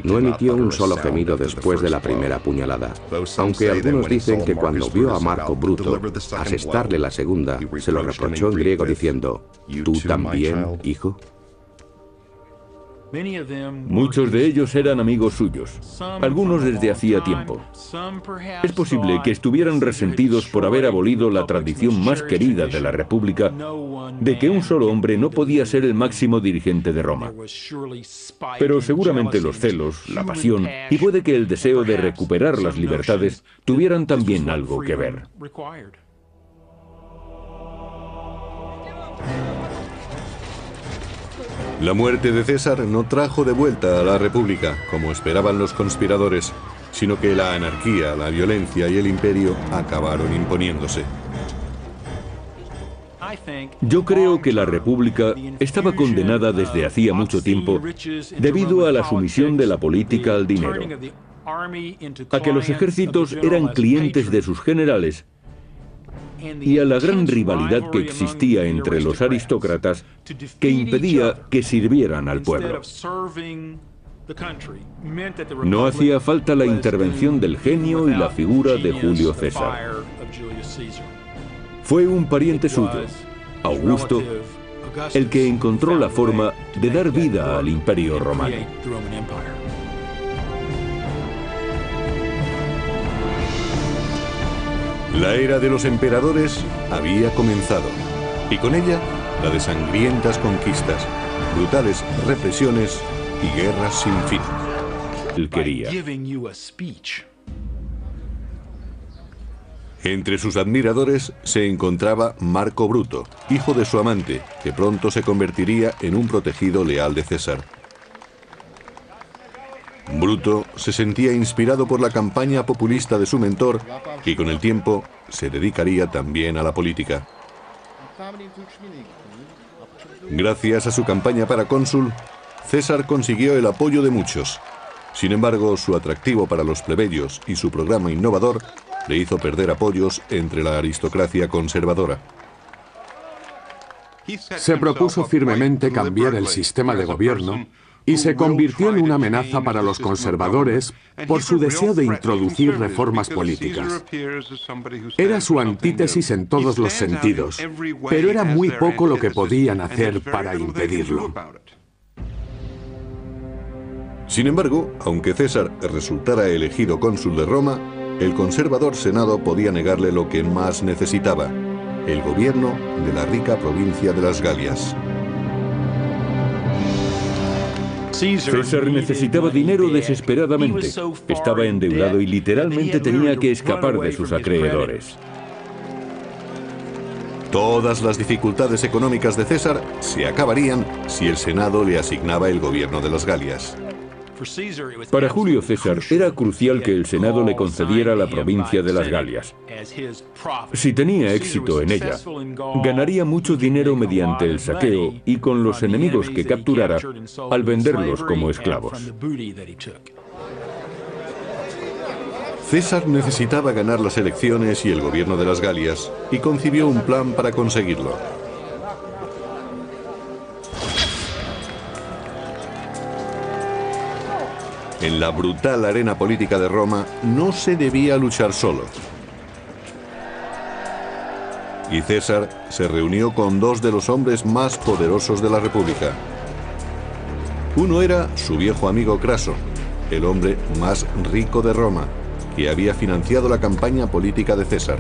No emitió un solo gemido después de la primera puñalada, aunque algunos dicen que cuando vio a Marco Bruto asestarle la segunda, se lo reprochó en griego diciendo, ¿tú también, hijo? Muchos de ellos eran amigos suyos, algunos desde hacía tiempo. Es posible que estuvieran resentidos por haber abolido la tradición más querida de la República de que un solo hombre no podía ser el máximo dirigente de Roma. Pero seguramente los celos, la pasión y puede que el deseo de recuperar las libertades tuvieran también algo que ver. La muerte de César no trajo de vuelta a la República, como esperaban los conspiradores, sino que la anarquía, la violencia y el imperio acabaron imponiéndose. Yo creo que la República estaba condenada desde hacía mucho tiempo debido a la sumisión de la política al dinero, a que los ejércitos eran clientes de sus generales y a la gran rivalidad que existía entre los aristócratas que impedía que sirvieran al pueblo. No hacía falta la intervención del genio y la figura de Julio César. Fue un pariente suyo, Augusto, el que encontró la forma de dar vida al Imperio Romano. La era de los emperadores había comenzado, y con ella la de sangrientas conquistas, brutales represiones y guerras sin fin. él quería. Entre sus admiradores se encontraba Marco Bruto, hijo de su amante, que pronto se convertiría en un protegido leal de César. Bruto se sentía inspirado por la campaña populista de su mentor y con el tiempo se dedicaría también a la política. Gracias a su campaña para cónsul, César consiguió el apoyo de muchos. Sin embargo, su atractivo para los plebeyos y su programa innovador le hizo perder apoyos entre la aristocracia conservadora. Se propuso firmemente cambiar el sistema de gobierno y se convirtió en una amenaza para los conservadores por su deseo de introducir reformas políticas. Era su antítesis en todos los sentidos, pero era muy poco lo que podían hacer para impedirlo. Sin embargo, aunque César resultara elegido cónsul de Roma, el conservador Senado podía negarle lo que más necesitaba: el gobierno de la rica provincia de las Galias. César necesitaba dinero desesperadamente. Estaba endeudado y literalmente tenía que escapar de sus acreedores. Todas las dificultades económicas de César se acabarían si el Senado le asignaba el gobierno de las Galias. Para Julio César era crucial que el Senado le concediera la provincia de las Galias. Si tenía éxito en ella, ganaría mucho dinero mediante el saqueo y con los enemigos que capturara al venderlos como esclavos. César necesitaba ganar las elecciones y el gobierno de las Galias y concibió un plan para conseguirlo. En la brutal arena política de Roma no se debía luchar solo. Y César se reunió con dos de los hombres más poderosos de la República. Uno era su viejo amigo Craso, el hombre más rico de Roma, que había financiado la campaña política de César.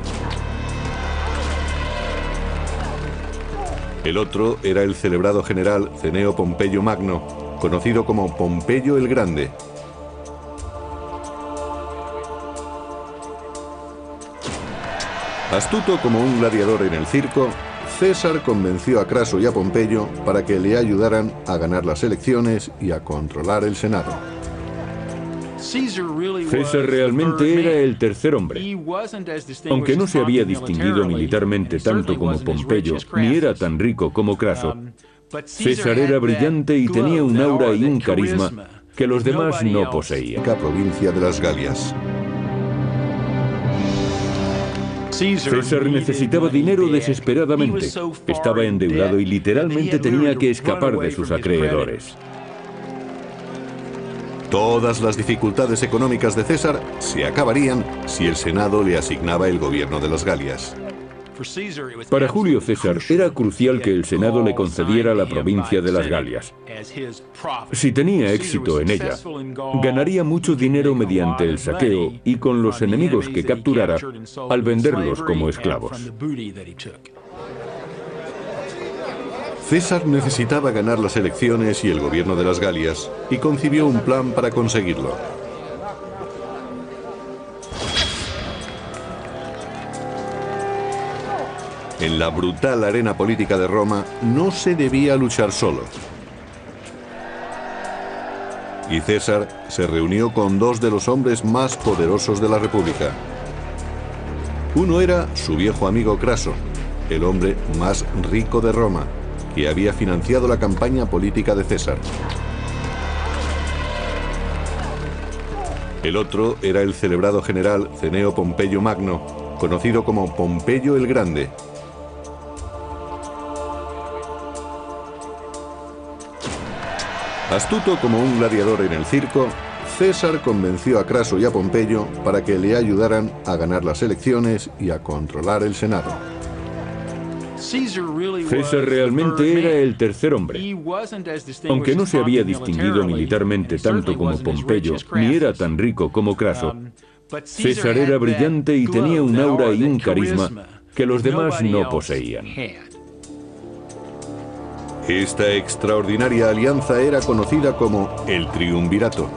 El otro era el celebrado general Cneo Pompeyo Magno, conocido como Pompeyo el Grande. Astuto como un gladiador en el circo, César convenció a Craso y a Pompeyo para que le ayudaran a ganar las elecciones y a controlar el Senado. César realmente era el tercer hombre. Aunque no se había distinguido militarmente tanto como Pompeyo, ni era tan rico como Craso, César era brillante y tenía un aura y un carisma que los demás no poseían. La provincia de las Galias. César necesitaba dinero desesperadamente. Estaba endeudado y literalmente tenía que escapar de sus acreedores. Todas las dificultades económicas de César se acabarían si el Senado le asignaba el gobierno de las Galias. Para Julio César era crucial que el Senado le concediera la provincia de las Galias. Si tenía éxito en ella, ganaría mucho dinero mediante el saqueo y con los enemigos que capturara al venderlos como esclavos. César necesitaba ganar las elecciones y el gobierno de las Galias y concibió un plan para conseguirlo. En la brutal arena política de Roma no se debía luchar solo. Y César se reunió con dos de los hombres más poderosos de la República. Uno era su viejo amigo Craso, el hombre más rico de Roma, que había financiado la campaña política de César. El otro era el celebrado general Cneo Pompeyo Magno, conocido como Pompeyo el Grande. Astuto como un gladiador en el circo, César convenció a Craso y a Pompeyo para que le ayudaran a ganar las elecciones y a controlar el Senado. César realmente era el tercer hombre. Aunque no se había distinguido militarmente tanto como Pompeyo, ni era tan rico como Craso, César era brillante y tenía un aura y un carisma que los demás no poseían. Esta extraordinaria alianza era conocida como el Triunvirato.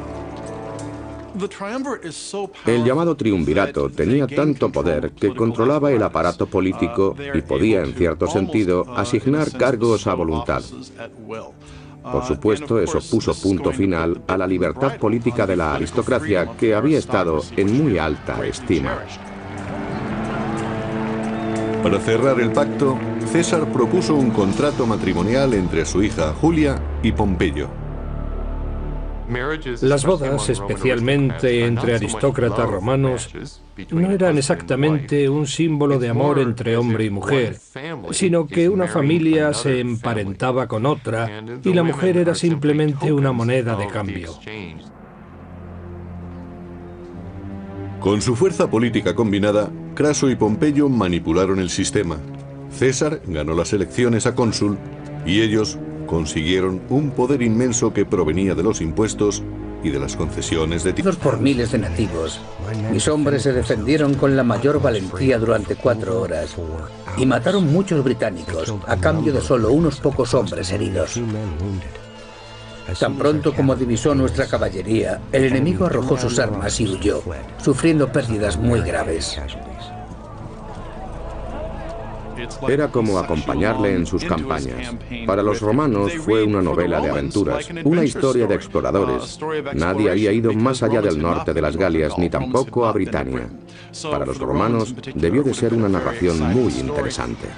El llamado triunvirato tenía tanto poder que controlaba el aparato político y podía, en cierto sentido, asignar cargos a voluntad. Por supuesto, eso puso punto final a la libertad política de la aristocracia, que había estado en muy alta estima. Para cerrar el pacto, César propuso un contrato matrimonial entre su hija Julia y Pompeyo. Las bodas, especialmente entre aristócratas romanos, no eran exactamente un símbolo de amor entre hombre y mujer, sino que una familia se emparentaba con otra y la mujer era simplemente una moneda de cambio. Con su fuerza política combinada, Craso y Pompeyo manipularon el sistema. César ganó las elecciones a cónsul y ellos consiguieron un poder inmenso que provenía de los impuestos y de las concesiones de tierra. Por miles de nativos, mis hombres se defendieron con la mayor valentía durante 4 horas y mataron muchos británicos a cambio de solo unos pocos hombres heridos. Tan pronto como divisó nuestra caballería, el enemigo arrojó sus armas y huyó, sufriendo pérdidas muy graves. Era como acompañarle en sus campañas. Para los romanos fue una novela de aventuras, una historia de exploradores. Nadie había ido más allá del norte de las Galias, ni tampoco a Britania. Para los romanos debió de ser una narración muy interesante.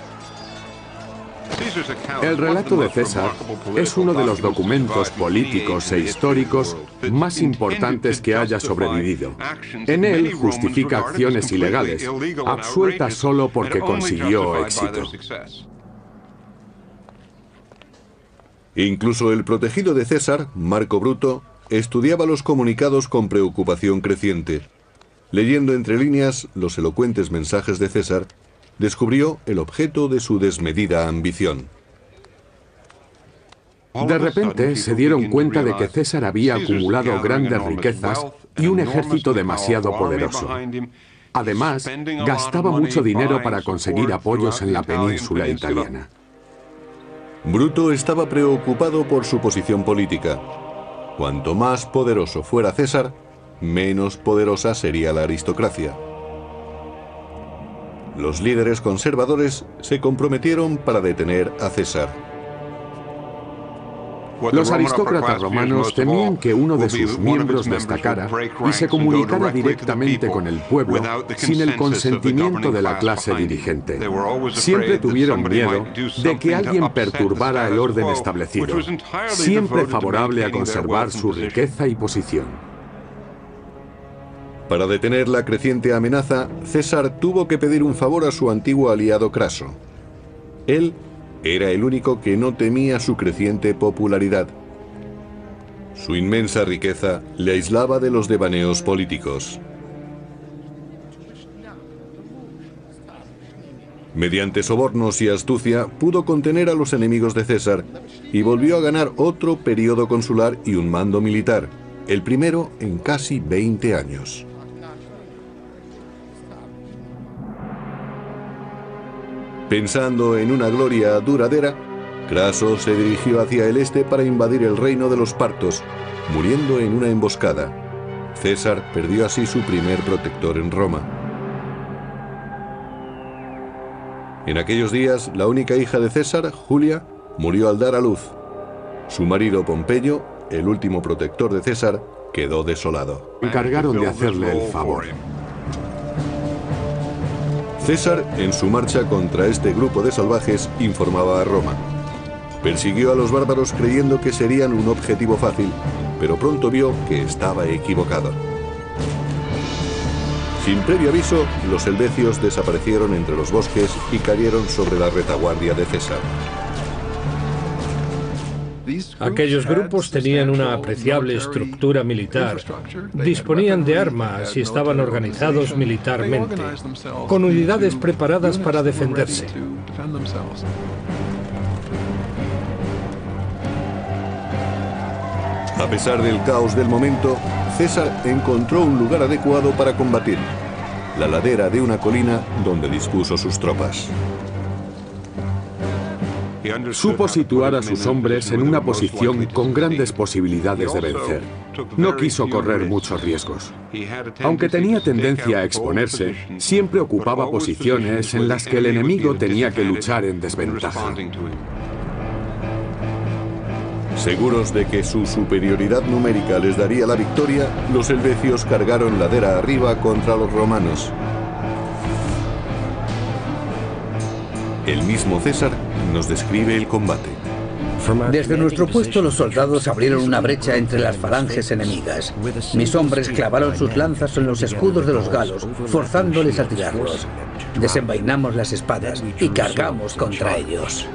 El relato de César es uno de los documentos políticos e históricos más importantes que haya sobrevivido. En él justifica acciones ilegales, absueltas solo porque consiguió éxito. Incluso el protegido de César, Marco Bruto, estudiaba los comunicados con preocupación creciente. Leyendo entre líneas los elocuentes mensajes de César, descubrió el objeto de su desmedida ambición. De repente se dieron cuenta de que César había acumulado grandes riquezas y un ejército demasiado poderoso. Además, gastaba mucho dinero para conseguir apoyos en la península italiana. Bruto estaba preocupado por su posición política. Cuanto más poderoso fuera César, menos poderosa sería la aristocracia. Los líderes conservadores se comprometieron para detener a César. Los aristócratas romanos temían que uno de sus miembros destacara y se comunicara directamente con el pueblo sin el consentimiento de la clase dirigente. Siempre tuvieron miedo de que alguien perturbara el orden establecido, siempre favorable a conservar su riqueza y posición. Para detener la creciente amenaza, César tuvo que pedir un favor a su antiguo aliado Craso. Él era el único que no temía su creciente popularidad. Su inmensa riqueza le aislaba de los devaneos políticos. Mediante sobornos y astucia pudo contener a los enemigos de César y volvió a ganar otro periodo consular y un mando militar, el primero en casi 20 años. Pensando en una gloria duradera, Craso se dirigió hacia el este para invadir el reino de los partos, muriendo en una emboscada. César perdió así su primer protector en Roma. En aquellos días, la única hija de César, Julia, murió al dar a luz. Su marido Pompeyo, el último protector de César, quedó desolado. Encargaron de hacerle el favor. César, en su marcha contra este grupo de salvajes, informaba a Roma. Persiguió a los bárbaros creyendo que serían un objetivo fácil, pero pronto vio que estaba equivocado. Sin previo aviso, los helvecios desaparecieron entre los bosques y cayeron sobre la retaguardia de César. Aquellos grupos tenían una apreciable estructura militar, disponían de armas y estaban organizados militarmente, con unidades preparadas para defenderse. A pesar del caos del momento, César encontró un lugar adecuado para combatir, la ladera de una colina donde dispuso sus tropas. Supo situar a sus hombres en una posición con grandes posibilidades de vencer. No quiso correr muchos riesgos. Aunque tenía tendencia a exponerse, siempre ocupaba posiciones en las que el enemigo tenía que luchar en desventaja. Seguros de que su superioridad numérica les daría la victoria, los helvecios cargaron ladera arriba contra los romanos. El mismo César nos describe el combate. Desde nuestro puesto los soldados abrieron una brecha entre las falanges enemigas. Mis hombres clavaron sus lanzas en los escudos de los galos, forzándoles a tirarlos. Desenvainamos las espadas y cargamos contra ellos.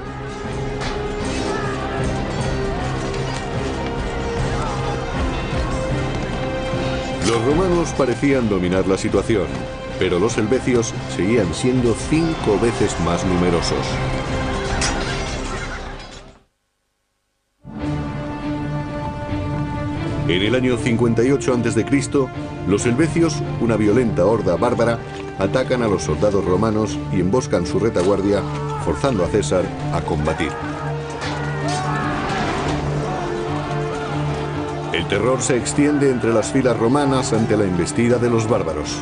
Los romanos parecían dominar la situación, pero los helvecios seguían siendo 5 veces más numerosos. En el año 58 a.C., los helvecios, una violenta horda bárbara, atacan a los soldados romanos y emboscan su retaguardia, forzando a César a combatir. El terror se extiende entre las filas romanas ante la embestida de los bárbaros.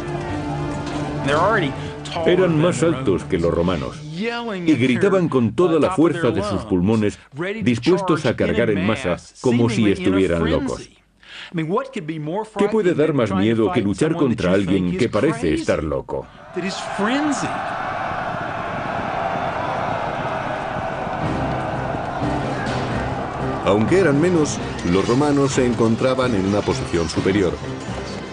Eran más altos que los romanos y gritaban con toda la fuerza de sus pulmones, dispuestos a cargar en masa como si estuvieran locos. ¿Qué puede dar más miedo que luchar contra alguien que parece estar loco? Aunque eran menos, los romanos se encontraban en una posición superior.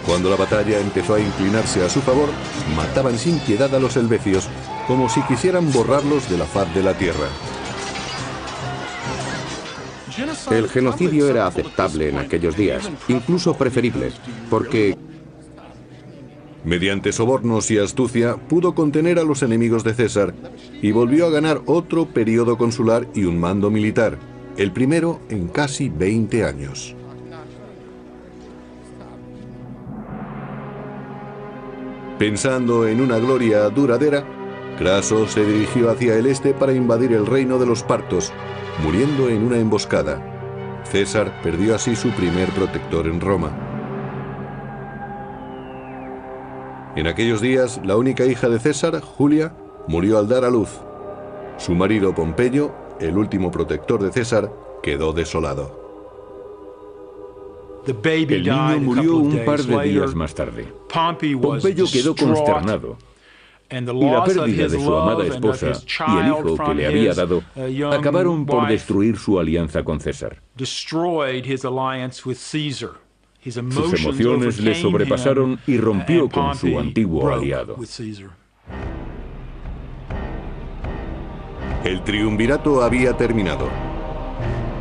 Cuando la batalla empezó a inclinarse a su favor, mataban sin piedad a los helvecios, como si quisieran borrarlos de la faz de la tierra. El genocidio era aceptable en aquellos días, incluso preferible, porque mediante sobornos y astucia pudo contener a los enemigos de César y volvió a ganar otro periodo consular y un mando militar, el primero en casi 20 años. Pensando en una gloria duradera, Craso se dirigió hacia el este para invadir el reino de los partos, muriendo en una emboscada. César perdió así su primer protector en Roma. En aquellos días, la única hija de César, Julia, murió al dar a luz. Su marido Pompeyo, el último protector de César, quedó desolado. El niño murió un par de días más tarde. Pompeyo quedó consternado, y la pérdida de su amada esposa y el hijo que le había dado acabaron por destruir su alianza con César. Sus emociones le sobrepasaron y rompió con su antiguo aliado. El triunvirato había terminado.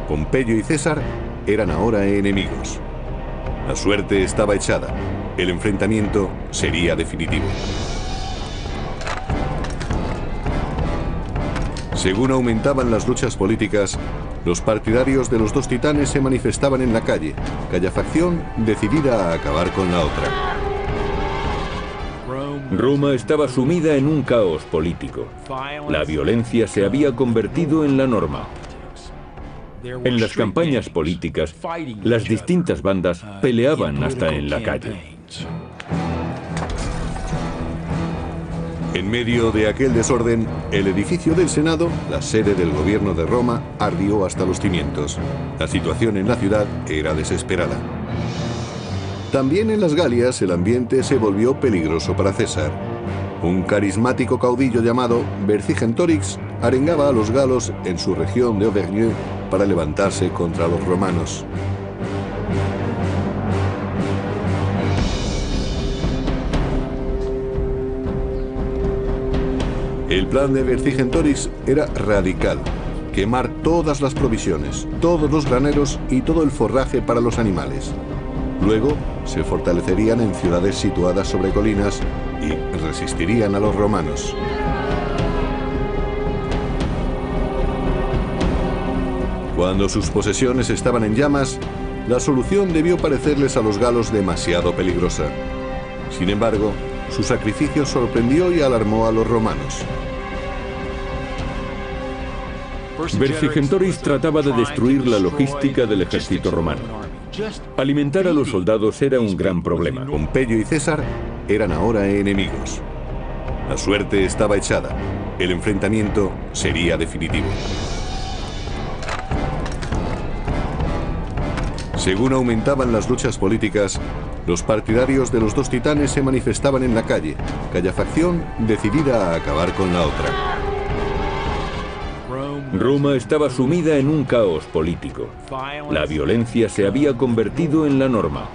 Pompeyo y César eran ahora enemigos. La suerte estaba echada. El enfrentamiento sería definitivo. Según aumentaban las luchas políticas, los partidarios de los dos titanes se manifestaban en la calle, cada facción decidida a acabar con la otra. Roma estaba sumida en un caos político. La violencia se había convertido en la norma. En las campañas políticas, las distintas bandas peleaban hasta en la calle. En medio de aquel desorden, el edificio del Senado, la sede del gobierno de Roma, ardió hasta los cimientos. La situación en la ciudad era desesperada. También en las Galias el ambiente se volvió peligroso para César. Un carismático caudillo llamado Vercingetorix arengaba a los galos en su región de Auvergne para levantarse contra los romanos. El plan de Vercingetorix era radical: quemar todas las provisiones, todos los graneros y todo el forraje para los animales. Luego se fortalecerían en ciudades situadas sobre colinas y resistirían a los romanos. Cuando sus posesiones estaban en llamas, la solución debió parecerles a los galos demasiado peligrosa. Sin embargo, su sacrificio sorprendió y alarmó a los romanos. Vercingetorix trataba de destruir la logística del ejército romano. Alimentar a los soldados era un gran problema. Pompeyo y César eran ahora enemigos. La suerte estaba echada. El enfrentamiento sería definitivo. Según aumentaban las luchas políticas, los partidarios de los dos titanes se manifestaban en la calle, cada facción decidida a acabar con la otra. Roma estaba sumida en un caos político. La violencia se había convertido en la norma.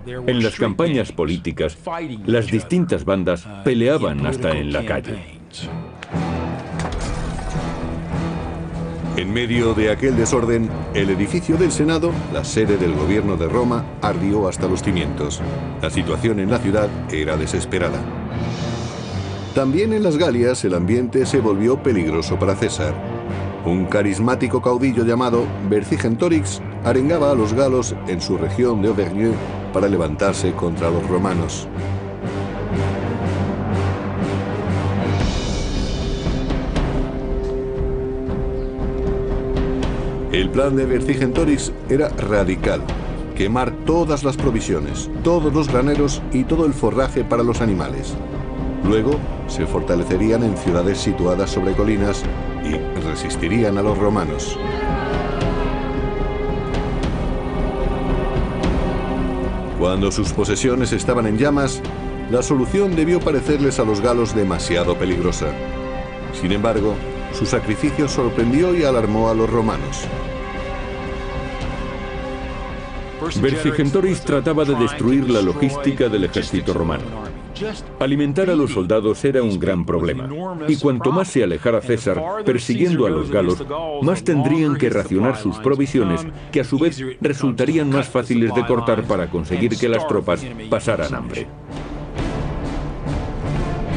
En las campañas políticas, las distintas bandas peleaban hasta en la calle. En medio de aquel desorden, el edificio del Senado, la sede del gobierno de Roma, ardió hasta los cimientos. La situación en la ciudad era desesperada. También en las Galias el ambiente se volvió peligroso para César. Un carismático caudillo llamado Vercingetorix arengaba a los galos en su región de Auvergne para levantarse contra los romanos. El plan de Vercingetorix era radical: quemar todas las provisiones, todos los graneros y todo el forraje para los animales. Luego se fortalecerían en ciudades situadas sobre colinas y resistirían a los romanos. Cuando sus posesiones estaban en llamas, la solución debió parecerles a los galos demasiado peligrosa. Sin embargo, su sacrificio sorprendió y alarmó a los romanos. Vercingetorix trataba de destruir la logística del ejército romano. Alimentar a los soldados era un gran problema, y cuanto más se alejara César persiguiendo a los galos, más tendrían que racionar sus provisiones, que a su vez resultarían más fáciles de cortar para conseguir que las tropas pasaran hambre.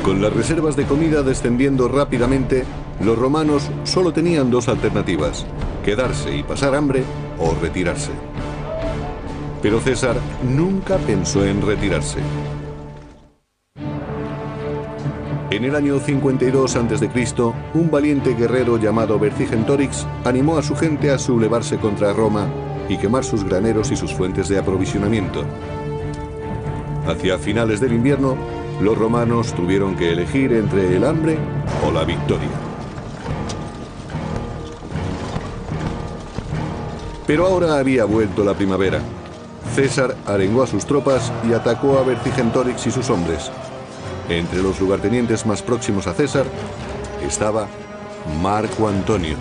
Con las reservas de comida descendiendo rápidamente, los romanos solo tenían dos alternativas: quedarse y pasar hambre o retirarse. Pero César nunca pensó en retirarse. En el año 52 a.C., un valiente guerrero llamado Vercingetorix animó a su gente a sublevarse contra Roma y quemar sus graneros y sus fuentes de aprovisionamiento. Hacia finales del invierno, los romanos tuvieron que elegir entre el hambre o la victoria. Pero ahora había vuelto la primavera. César arengó a sus tropas y atacó a Vercingetorix y sus hombres. Entre los lugartenientes más próximos a César estaba Marco Antonio.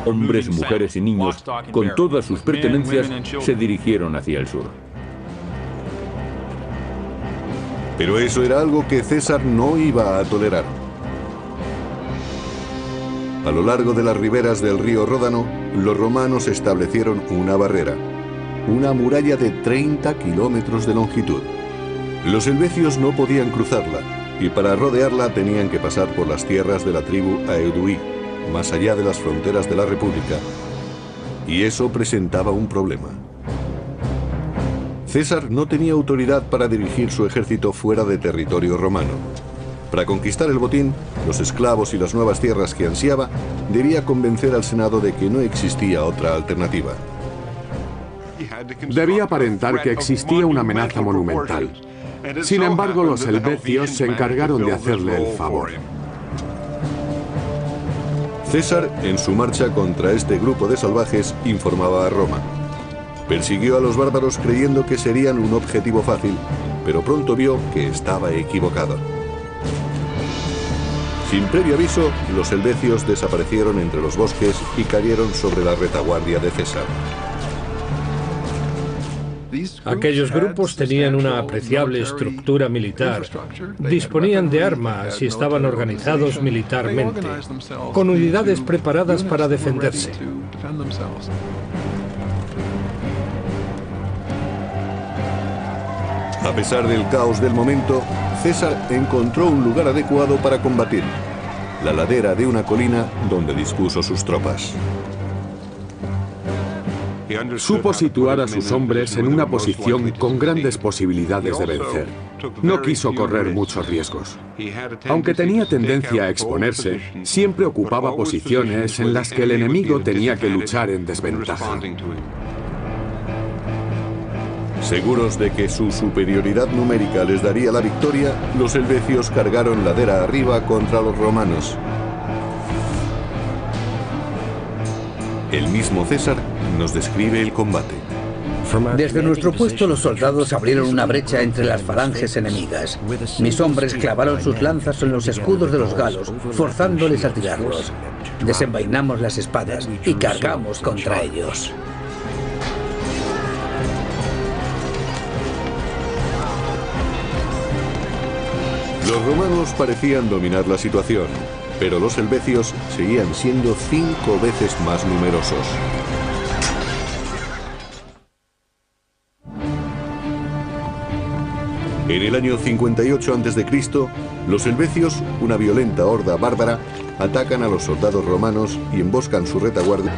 Hombres, mujeres y niños, con todas sus pertenencias, se dirigieron hacia el sur. Pero eso era algo que César no iba a tolerar. A lo largo de las riberas del río Ródano, los romanos establecieron una barrera, una muralla de 30 kilómetros de longitud. Los helvecios no podían cruzarla, y para rodearla tenían que pasar por las tierras de la tribu Aeduí, más allá de las fronteras de la República. Y eso presentaba un problema. César no tenía autoridad para dirigir su ejército fuera de territorio romano. Para conquistar el botín, los esclavos y las nuevas tierras que ansiaba, debía convencer al Senado de que no existía otra alternativa. Debía aparentar que existía una amenaza monumental. Sin embargo, los helvecios se encargaron de hacerle el favor. César, en su marcha contra este grupo de salvajes, informaba a Roma. Persiguió a los bárbaros creyendo que serían un objetivo fácil, pero pronto vio que estaba equivocado. Sin previo aviso, los helvecios desaparecieron entre los bosques y cayeron sobre la retaguardia de César. Aquellos grupos tenían una apreciable estructura militar, disponían de armas y estaban organizados militarmente, con unidades preparadas para defenderse. A pesar del caos del momento, César encontró un lugar adecuado para combatir: la ladera de una colina donde dispuso sus tropas. Supo situar a sus hombres en una posición con grandes posibilidades de vencer. No quiso correr muchos riesgos. Aunque tenía tendencia a exponerse, siempre ocupaba posiciones en las que el enemigo tenía que luchar en desventaja. Seguros de que su superioridad numérica les daría la victoria, los helvecios cargaron ladera arriba contra los romanos. El mismo César nos describe el combate. Desde nuestro puesto los soldados abrieron una brecha entre las falanges enemigas. Mis hombres clavaron sus lanzas en los escudos de los galos, forzándoles a tirarlos. Desenvainamos las espadas y cargamos contra ellos. Los romanos parecían dominar la situación, pero los helvecios seguían siendo 5 veces más numerosos. En el año 58 a.C., los helvecios, una violenta horda bárbara, atacan a los soldados romanos y emboscan su retaguardia.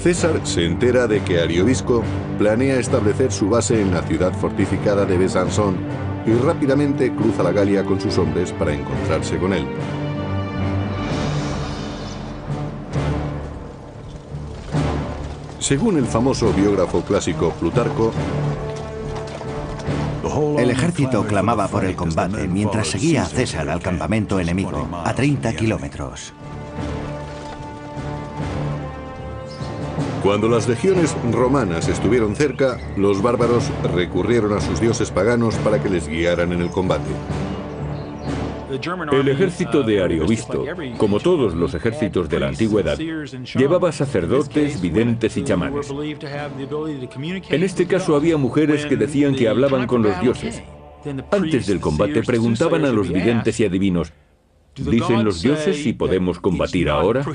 César se entera de que Ariovisco planea establecer su base en la ciudad fortificada de Besançon y rápidamente cruza la Galia con sus hombres para encontrarse con él. Según el famoso biógrafo clásico Plutarco, el ejército clamaba por el combate mientras seguía a César al campamento enemigo, a 30 kilómetros. Cuando las legiones romanas estuvieron cerca, los bárbaros recurrieron a sus dioses paganos para que les guiaran en el combate. El ejército de Ariovisto, como todos los ejércitos de la antigüedad, llevaba sacerdotes, videntes y chamanes. En este caso había mujeres que decían que hablaban con los dioses. Antes del combate preguntaban a los videntes y adivinos, ¿dicen los dioses si podemos combatir ahora?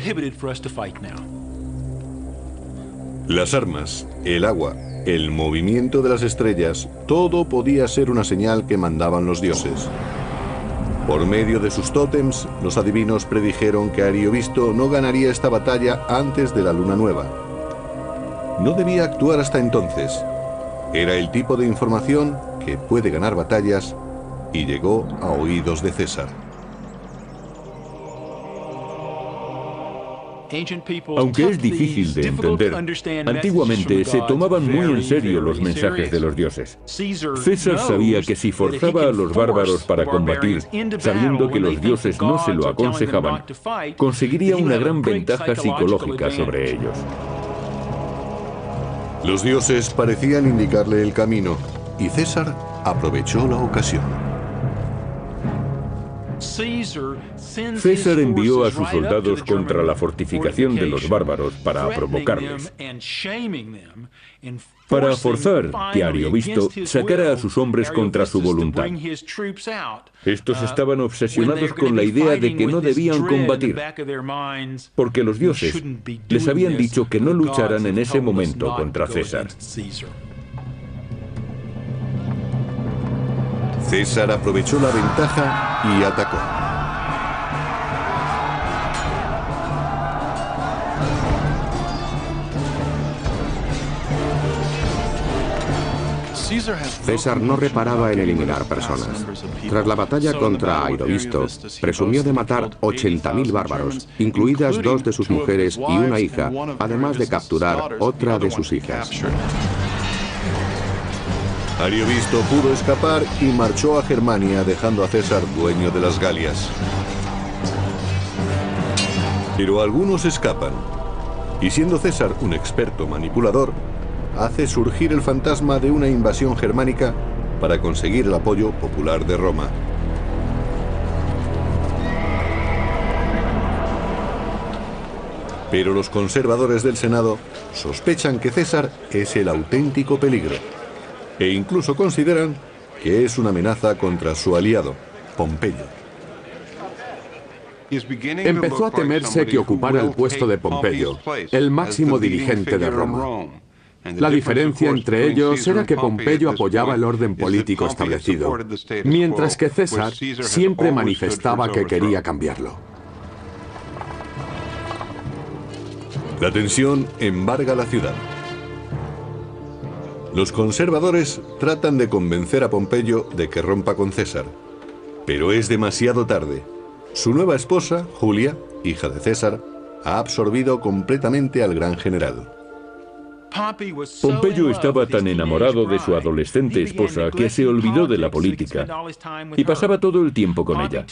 Las armas, el agua, el movimiento de las estrellas, todo podía ser una señal que mandaban los dioses. Por medio de sus tótems, los adivinos predijeron que Ariovisto no ganaría esta batalla antes de la luna nueva. No debía actuar hasta entonces. Era el tipo de información que puede ganar batallas y llegó a oídos de César. Aunque es difícil de entender, antiguamente se tomaban muy en serio los mensajes de los dioses. César sabía que si forzaba a los bárbaros para combatir, sabiendo que los dioses no se lo aconsejaban, conseguiría una gran ventaja psicológica sobre ellos. Los dioses parecían indicarle el camino, y César aprovechó la ocasión. César envió a sus soldados contra la fortificación de los bárbaros para provocarles, para forzar que Ariovisto sacara a sus hombres contra su voluntad. Estos estaban obsesionados con la idea de que no debían combatir, porque los dioses les habían dicho que no lucharan en ese momento contra César. César aprovechó la ventaja y atacó. César no reparaba en eliminar personas. Tras la batalla contra Ariovisto, presumió de matar 80.000 bárbaros, incluidas 2 de sus mujeres y una hija, además de capturar otra de sus hijas. Ariovisto pudo escapar y marchó a Germania, dejando a César dueño de las Galias. Pero algunos escapan, y siendo César un experto manipulador, hace surgir el fantasma de una invasión germánica para conseguir el apoyo popular de Roma. Pero los conservadores del Senado sospechan que César es el auténtico peligro, e incluso consideran que es una amenaza contra su aliado, Pompeyo. Empezó a temerse que ocupara el puesto de Pompeyo, el máximo dirigente de Roma. La diferencia entre ellos era que Pompeyo apoyaba el orden político establecido, mientras que César siempre manifestaba que quería cambiarlo. La tensión embarga la ciudad. Los conservadores tratan de convencer a Pompeyo de que rompa con César, pero es demasiado tarde. Su nueva esposa, Julia, hija de César, ha absorbido completamente al gran general. Pompeyo estaba tan enamorado de su adolescente esposa que se olvidó de la política y pasaba todo el tiempo con ella.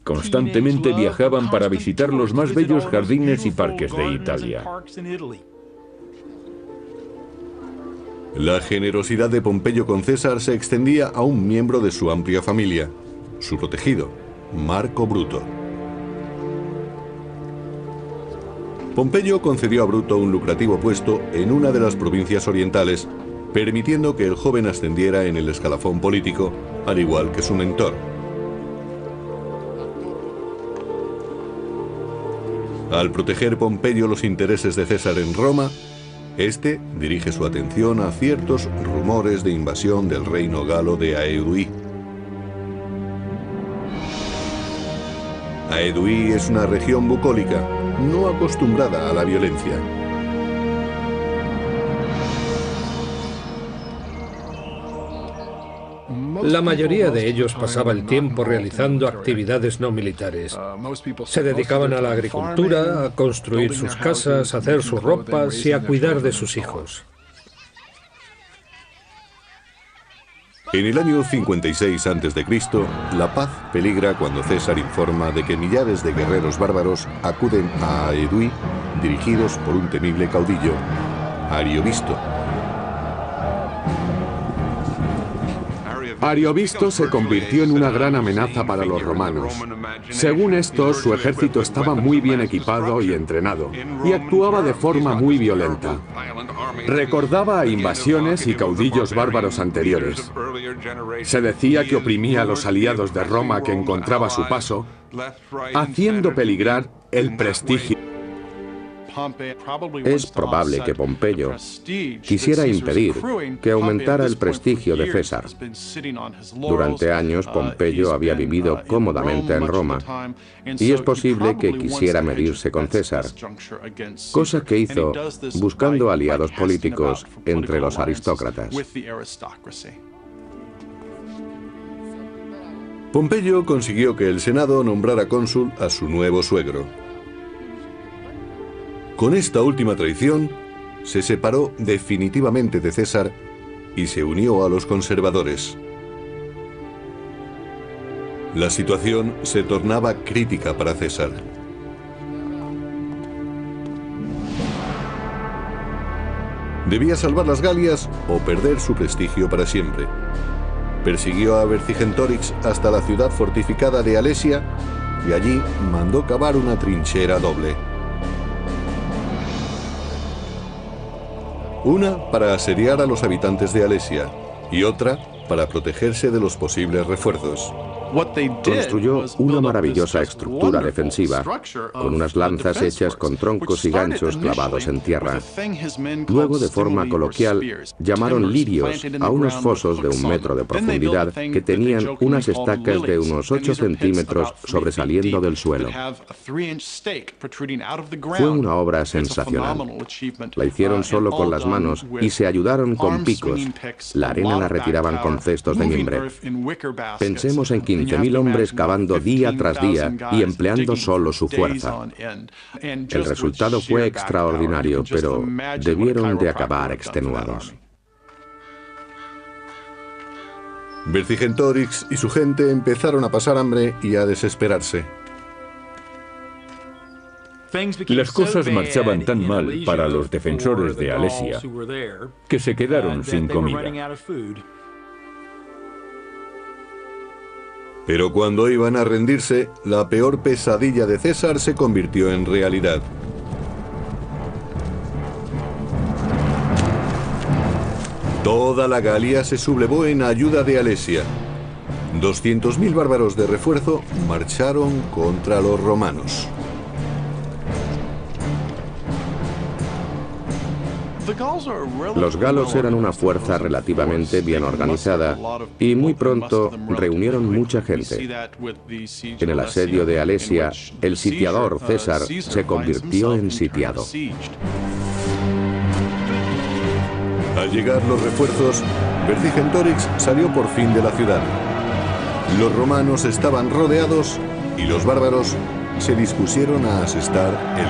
Constantemente viajaban para visitar los más bellos jardines y parques de Italia. La generosidad de Pompeyo con César se extendía a un miembro de su amplia familia, su protegido, Marco Bruto. Pompeyo concedió a Bruto un lucrativo puesto en una de las provincias orientales, permitiendo que el joven ascendiera en el escalafón político, al igual que su mentor. Al proteger Pompeyo los intereses de César en Roma, este dirige su atención a ciertos rumores de invasión del reino galo de Aedui. Aedui es una región bucólica, no acostumbrada a la violencia. La mayoría de ellos pasaba el tiempo realizando actividades no militares. Se dedicaban a la agricultura, a construir sus casas, a hacer sus ropas y a cuidar de sus hijos. En el año 56 a.C., la paz peligra cuando César informa de que millares de guerreros bárbaros acuden a Aedui, dirigidos por un temible caudillo, Ariovisto. Ariovisto se convirtió en una gran amenaza para los romanos. Según esto, su ejército estaba muy bien equipado y entrenado, y actuaba de forma muy violenta. Recordaba a invasiones y caudillos bárbaros anteriores. Se decía que oprimía a los aliados de Roma que encontraba a su paso, haciendo peligrar el prestigio. Es probable que Pompeyo quisiera impedir que aumentara el prestigio de César. Durante años, Pompeyo había vivido cómodamente en Roma, y es posible que quisiera medirse con César, cosa que hizo buscando aliados políticos entre los aristócratas. Pompeyo consiguió que el Senado nombrara cónsul a su nuevo suegro. Con esta última traición, se separó definitivamente de César y se unió a los conservadores. La situación se tornaba crítica para César. Debía salvar las Galias o perder su prestigio para siempre. Persiguió a Vercingetorix hasta la ciudad fortificada de Alesia y allí mandó cavar una trinchera doble. Una para asediar a los habitantes de Alesia y otra para protegerse de los posibles refuerzos. Construyó una maravillosa estructura defensiva, con unas lanzas hechas con troncos y ganchos clavados en tierra. Luego, de forma coloquial, llamaron lirios a unos fosos de 1 metro de profundidad que tenían unas estacas de unos 8 centímetros sobresaliendo del suelo. Fue una obra sensacional. La hicieron solo con las manos y se ayudaron con picos. La arena la retiraban con cestos de mimbre. Pensemos en 15.000 hombres cavando día tras día y empleando solo su fuerza. El resultado fue extraordinario, pero debieron de acabar extenuados. Vercingetorix y su gente empezaron a pasar hambre y a desesperarse. Las cosas marchaban tan mal para los defensores de Alesia que se quedaron sin comida. Pero cuando iban a rendirse, la peor pesadilla de César se convirtió en realidad. Toda la Galia se sublevó en ayuda de Alesia. 200.000 bárbaros de refuerzo marcharon contra los romanos. Los galos eran una fuerza relativamente bien organizada y muy pronto reunieron mucha gente. En el asedio de Alesia, el sitiador César se convirtió en sitiado. Al llegar los refuerzos, Vercingetorix salió por fin de la ciudad. Los romanos estaban rodeados y los bárbaros se dispusieron a asestar el